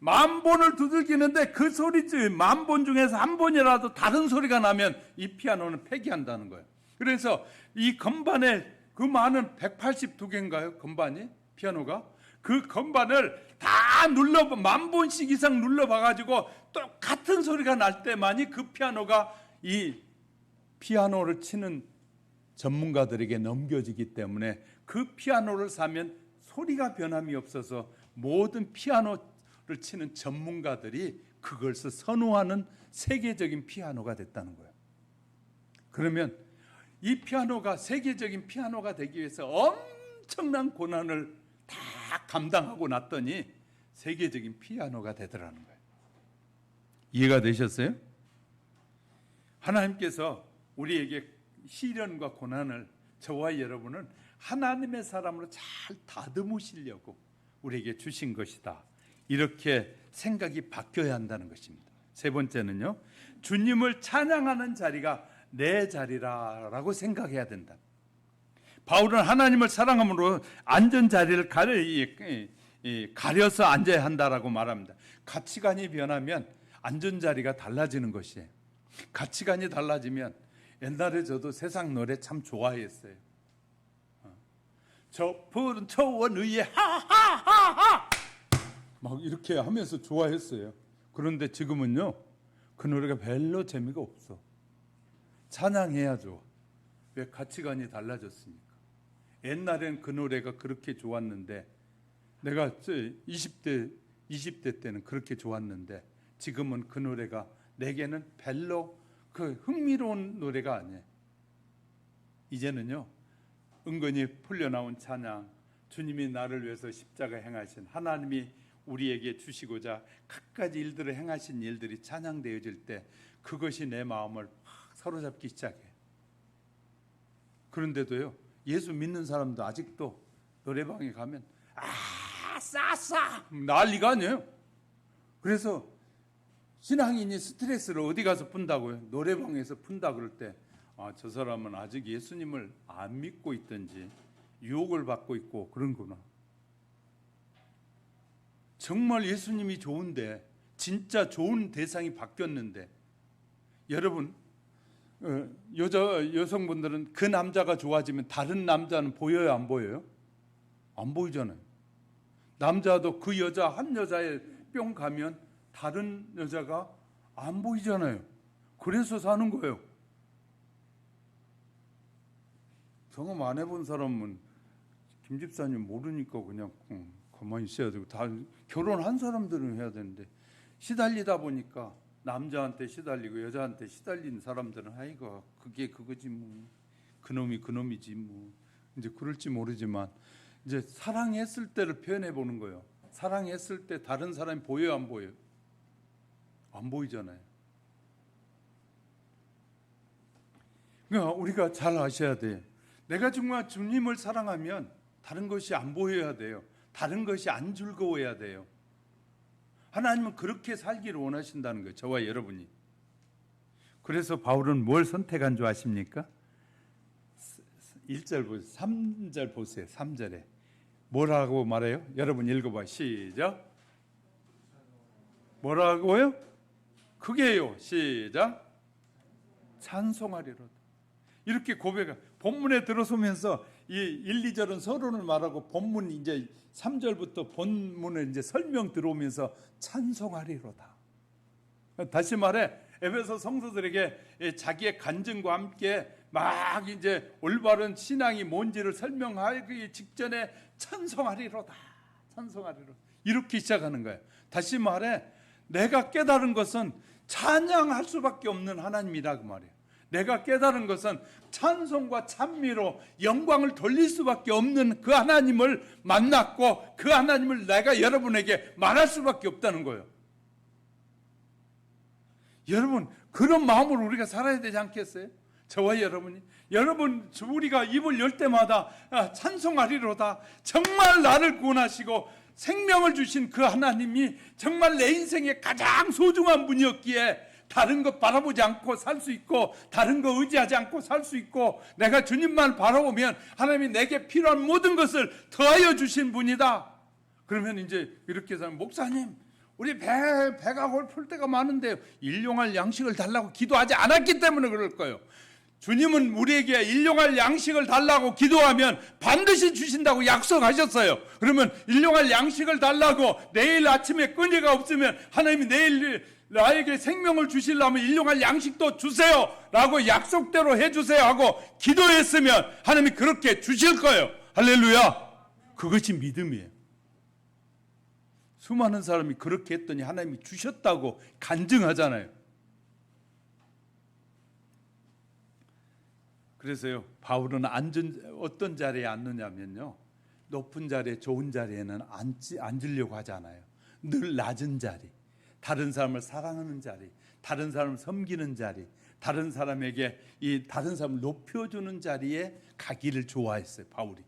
10,000번을 두들기는데 그 소리 10,000번 중에서 한 번이라도 다른 소리가 나면 이 피아노는 폐기한다는 거예요. 그래서 이 건반에 그 많은 182개인가요? 건반이? 피아노가? 그 건반을 다 10,000번씩 이상 눌러봐가지고 똑같은 소리가 날 때만이 그 피아노가 이 피아노를 치는 전문가들에게 넘겨지기 때문에 그 피아노를 사면 소리가 변함이 없어서 모든 피아노를 치는 전문가들이 그것을 선호하는 세계적인 피아노가 됐다는 거예요. 그러면 이 피아노가 세계적인 피아노가 되기 위해서 엄청난 고난을 다 감당하고 났더니 세계적인 피아노가 되더라는 거예요. 이해가 되셨어요? 하나님께서 우리에게 시련과 고난을 저와 여러분은 하나님의 사람으로 잘 다듬으시려고 우리에게 주신 것이다. 이렇게 생각이 바뀌어야 한다는 것입니다. 세 번째는요, 주님을 찬양하는 자리가 내 자리라고 생각해야 된다. 바울은 하나님을 사랑함으로 앉은 자리를 가려서 앉아야 한다라고 말합니다. 가치관이 변하면 앉은 자리가 달라지는 것이에요. 가치관이 달라지면, 옛날에 저도 세상 노래 참 좋아했어요. 저 푸른 초원 위에 하하하하 막 이렇게 하면서 좋아했어요. 그런데 지금은요, 그 노래가 별로 재미가 없어. 찬양해야죠. 왜? 가치관이 달라졌으니까. 옛날엔 그 노래가 그렇게 좋았는데, 내가 20대 때는 그렇게 좋았는데, 지금은 그 노래가 내게는 별로 그 흥미로운 노래가 아니에요. 이제는요, 은근히 풀려나온 찬양, 주님이 나를 위해서 십자가 행하신, 하나님이 우리에게 주시고자 갖가지 일들을 행하신 일들이 찬양되어질 때 그것이 내 마음을 사로잡기 시작해. 그런데도요, 예수 믿는 사람도 아직도 노래방에 가면 싸싸 난리가 아니에요. 그래서 신앙인이 스트레스를 어디 가서 푼다고요? 노래방에서 푼다 그럴 때, 저 사람은 아직 예수님을 안 믿고 있든지 유혹을 받고 있고 그런구나. 정말 예수님이 좋은데, 진짜 좋은 대상이 바뀌었는데, 여러분, 여성분들은 그 남자가 좋아지면 다른 남자는 보여요, 안 보여요? 안 보이잖아요. 남자도 그 여자 한 여자에 뿅 가면 다른 여자가 안 보이잖아요. 그래서 사는 거예요. 경험 안 해본 사람은 김 집사님 모르니까 그냥 가만히 있어야 되고, 다 결혼한 사람들은 해야 되는데, 시달리다 보니까 남자한테 시달리고 여자한테 시달린 사람들은 아이고 그게 그거지 뭐, 그놈이 그놈이지 뭐, 이제 그럴지 모르지만 이제 사랑했을 때를 표현해 보는 거예요. 사랑했을 때 다른 사람이 보여요, 안 보여요? 안 보이잖아요. 그러니까 우리가 잘 아셔야 돼요. 내가 정말 주님을 사랑하면 다른 것이 안 보여야 돼요. 다른 것이 안 즐거워야 돼요. 하나님은 그렇게 살기를 원하신다는 거예요, 저와 여러분이. 그래서 바울은 뭘 선택한 줄 아십니까? 1절 보세요. 3절 보세요. 3절에 뭐라고 말해요? 여러분 읽어봐. 시작. 뭐라고요? 그게요. 시작. 찬송하리로다. 이렇게 고백을 본문에 들어서면서 이 1, 2절은 서론을 말하고 본문 이제 3절부터 본문에 이제 설명 들어오면서 찬송하리로다. 다시 말해 에베소 성도들에게 자기의 간증과 함께 막 이제 올바른 신앙이 뭔지를 설명하기 직전에 찬송하리로다. 찬송하리로다. 이렇게 시작하는 거예요. 다시 말해 내가 깨달은 것은 찬양할 수밖에 없는 하나님이다 그 말이에요. 내가 깨달은 것은 찬송과 찬미로 영광을 돌릴 수밖에 없는 그 하나님을 만났고, 그 하나님을 내가 여러분에게 말할 수밖에 없다는 거예요. 여러분, 그런 마음으로 우리가 살아야 되지 않겠어요? 저와 여러분이. 여러분, 우리가 입을 열 때마다 찬송하리로다. 정말 나를 구원하시고 생명을 주신 그 하나님이 정말 내 인생의 가장 소중한 분이었기에 다른 것 바라보지 않고 살 수 있고, 다른 거 의지하지 않고 살 수 있고, 내가 주님만 바라보면 하나님이 내게 필요한 모든 것을 더하여 주신 분이다. 그러면 이제 이렇게 해서 목사님, 우리 배가 고플 때가 많은데 일용할 양식을 달라고 기도하지 않았기 때문에 그럴 거예요. 주님은 우리에게 일용할 양식을 달라고 기도하면 반드시 주신다고 약속하셨어요. 그러면 일용할 양식을 달라고 내일 아침에 끈이가 없으면 하나님이 내일 나에게 생명을 주시려면 일용할 양식도 주세요 라고 약속대로 해주세요 하고 기도했으면 하나님이 그렇게 주실 거예요. 할렐루야. 그것이 믿음이에요. 수많은 사람이 그렇게 했더니 하나님이 주셨다고 간증하잖아요. 그래서요, 바울은 어떤 자리에 앉느냐면요, 높은 자리에, 좋은 자리에는 앉으려고 하지 않아요. 늘 낮은 자리, 다른 사람을 사랑하는 자리, 다른 사람을 섬기는 자리, 다른 사람에게 다른 사람을 높여주는 자리에 가기를 좋아했어요, 바울이.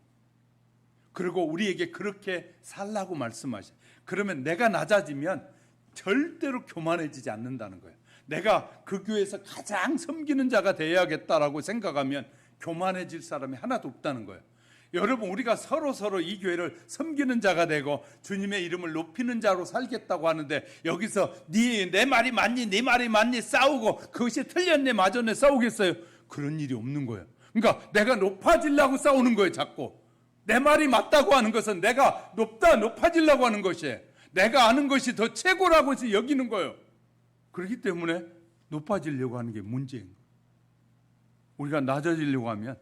그리고 우리에게 그렇게 살라고 말씀하셔요. 그러면 내가 낮아지면 절대로 교만해지지 않는다는 거예요. 내가 그 교회에서 가장 섬기는 자가 되어야겠다라고 생각하면 교만해질 사람이 하나도 없다는 거예요. 여러분, 우리가 서로 이 교회를 섬기는 자가 되고 주님의 이름을 높이는 자로 살겠다고 하는데 여기서 내 말이 맞니, 네 말이 맞니 싸우고 그것이 틀렸네 맞았네 싸우겠어요? 그런 일이 없는 거예요. 그러니까 내가 높아지려고 싸우는 거예요. 자꾸 내 말이 맞다고 하는 것은 내가 높아지려고 하는 것이에요. 내가 아는 것이 더 최고라고 여기는 거예요. 그렇기 때문에 높아지려고 하는 게 문제인 거예요. 우리가 낮아지려고 하면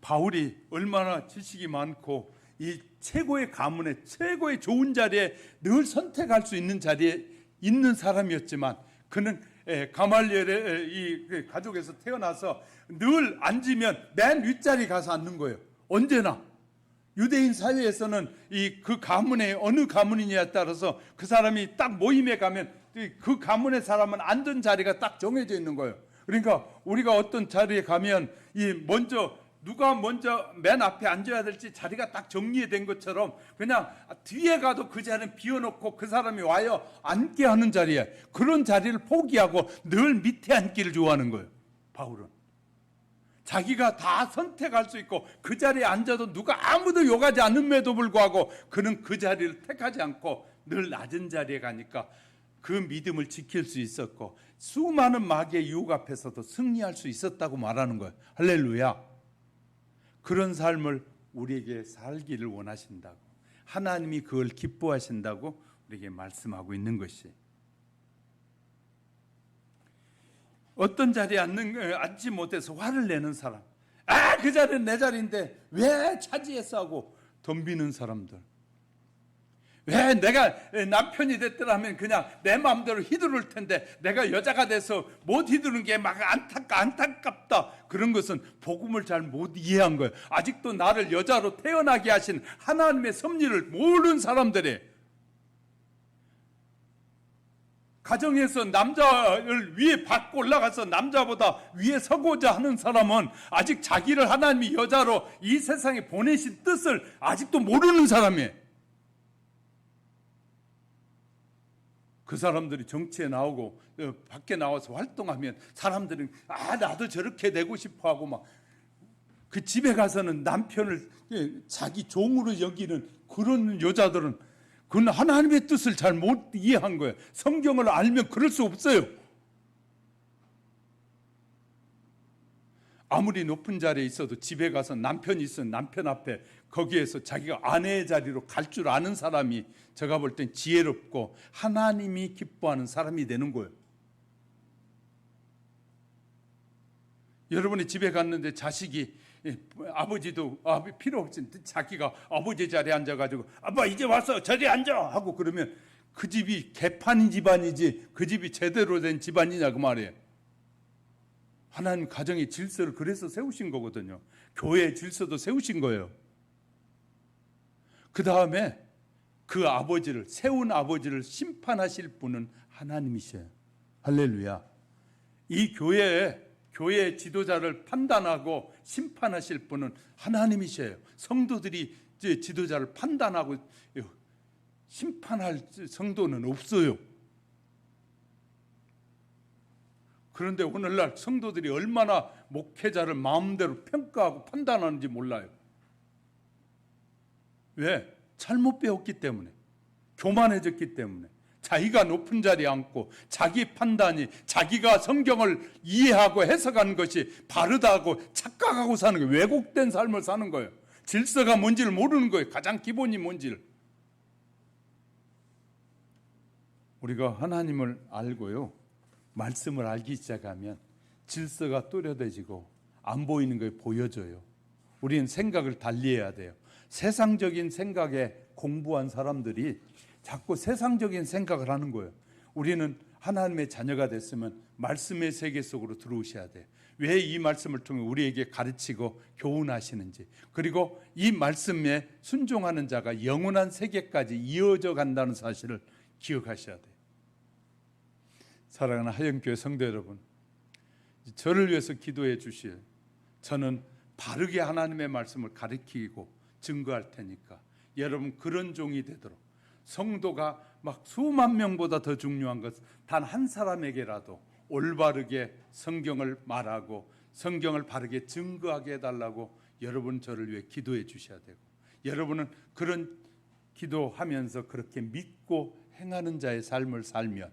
바울이 얼마나 지식이 많고 이 최고의 가문에 최고의 좋은 자리에 늘 선택할 수 있는 자리에 있는 사람이었지만 그는 가말리엘의 이 가족에서 태어나서 늘 앉으면 맨 윗자리 가서 앉는 거예요. 언제나. 유대인 사회에서는 그 가문의 어느 가문이냐에 따라서 그 사람이 딱 모임에 가면 그 가문의 사람은 앉은 자리가 딱 정해져 있는 거예요. 그러니까 우리가 어떤 자리에 가면 누가 먼저 맨 앞에 앉아야 될지 자리가 딱 정리된 것처럼 그냥 뒤에 가도 그 자리는 비워놓고 그 사람이 와요 앉게 하는 자리에 그런 자리를 포기하고 늘 밑에 앉기를 좋아하는 거예요. 바울은 자기가 다 선택할 수 있고 그 자리에 앉아도 누가 아무도 욕하지 않음에도 불구하고 그는 그 자리를 택하지 않고 늘 낮은 자리에 가니까 그 믿음을 지킬 수 있었고 수많은 마귀의 유혹 앞에서도 승리할 수 있었다고 말하는 거예요. 할렐루야. 그런 삶을 우리에게 살기를 원하신다고, 하나님이 그걸 기뻐하신다고 우리에게 말씀하고 있는 것이. 어떤 자리에 앉지 못해서 화를 내는 사람, 그 자리는 내 자리인데 왜 차지해서 하고 덤비는 사람들, 왜 내가 남편이 됐더라면 그냥 내 마음대로 휘두를 텐데 내가 여자가 돼서 못 휘두르는 게 막 안타깝다. 그런 것은 복음을 잘 못 이해한 거예요. 아직도 나를 여자로 태어나게 하신 하나님의 섭리를 모르는 사람들이, 가정에서 남자를 위에 받고 올라가서 남자보다 위에 서고자 하는 사람은 아직 자기를 하나님이 여자로 이 세상에 보내신 뜻을 아직도 모르는 사람이에요. 그 사람들이 정치에 나오고 밖에 나와서 활동하면 사람들은 나도 저렇게 되고 싶어 하고 막 그 집에 가서는 남편을 자기 종으로 여기는 그런 여자들은 그건 하나님의 뜻을 잘 못 이해한 거예요. 성경을 알면 그럴 수 없어요. 아무리 높은 자리에 있어도 집에 가서 남편이 있으면 남편 앞에 거기에서 자기가 아내의 자리로 갈 줄 아는 사람이 제가 볼 땐 지혜롭고 하나님이 기뻐하는 사람이 되는 거예요. 여러분이 집에 갔는데 자식이 아버지도 필요 없이 자기가 아버지 자리에 앉아가지고 아빠 이제 왔어 저리 앉아 하고 그러면 그 집이 개판 집안이지 그 집이 제대로 된 집안이냐 그 말이에요. 하나님 가정의 질서를 그래서 세우신 거거든요. 교회의 질서도 세우신 거예요. 그 다음에 그 아버지를, 세운 아버지를 심판하실 분은 하나님이셔요. 할렐루야. 이 교회의 지도자를 판단하고 심판하실 분은 하나님이셔요. 성도들이 지도자를 판단하고 심판할 성도는 없어요. 그런데 오늘날 성도들이 얼마나 목회자를 마음대로 평가하고 판단하는지 몰라요. 왜? 잘못 배웠기 때문에, 교만해졌기 때문에, 자기가 높은 자리에 앉고 자기 판단이, 자기가 성경을 이해하고 해석하는 것이 바르다고 착각하고 사는 거예요. 왜곡된 삶을 사는 거예요. 질서가 뭔지를 모르는 거예요. 가장 기본이 뭔지를. 우리가 하나님을 알고요, 말씀을 알기 시작하면 질서가 또렷해지고 안 보이는 게 보여져요. 우리는 생각을 달리해야 돼요. 세상적인 생각에 공부한 사람들이 자꾸 세상적인 생각을 하는 거예요. 우리는 하나님의 자녀가 됐으면 말씀의 세계 속으로 들어오셔야 돼요. 왜 이 말씀을 통해 우리에게 가르치고 교훈하시는지, 그리고 이 말씀에 순종하는 자가 영원한 세계까지 이어져 간다는 사실을 기억하셔야 돼요. 사랑하는 하영교회 성도 여러분, 저를 위해서 기도해 주실, 저는 바르게 하나님의 말씀을 가르치고 증거할 테니까 여러분 그런 종이 되도록, 성도가 막 수만 명보다 더 중요한 것은 단 한 사람에게라도 올바르게 성경을 말하고 성경을 바르게 증거하게 해달라고 여러분 저를 위해 기도해 주셔야 되고, 여러분은 그런 기도하면서 그렇게 믿고 행하는 자의 삶을 살면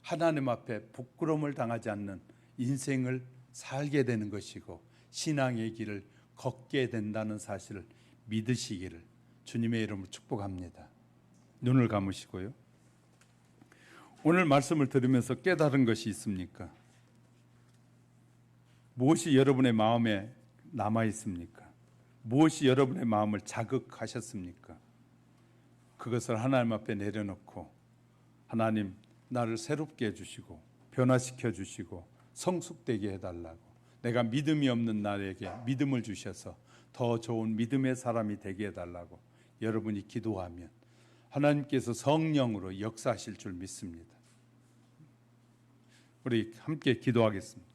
하나님 앞에 부끄러움을 당하지 않는 인생을 살게 되는 것이고 신앙의 길을 걷게 된다는 사실을 믿으시기를 주님의 이름으로 축복합니다. 눈을 감으시고요. 오늘 말씀을 들으면서 깨달은 것이 있습니까? 무엇이 여러분의 마음에 남아 있습니까? 무엇이 여러분의 마음을 자극하셨습니까? 그것을 하나님 앞에 내려놓고, 하나님 나를 새롭게 해주시고 변화시켜 주시고 성숙되게 해달라고, 내가 믿음이 없는 나에게 믿음을 주셔서 더 좋은 믿음의 사람이 되게 해달라고 여러분이 기도하면 하나님께서 성령으로 역사하실 줄 믿습니다. 우리 함께 기도하겠습니다.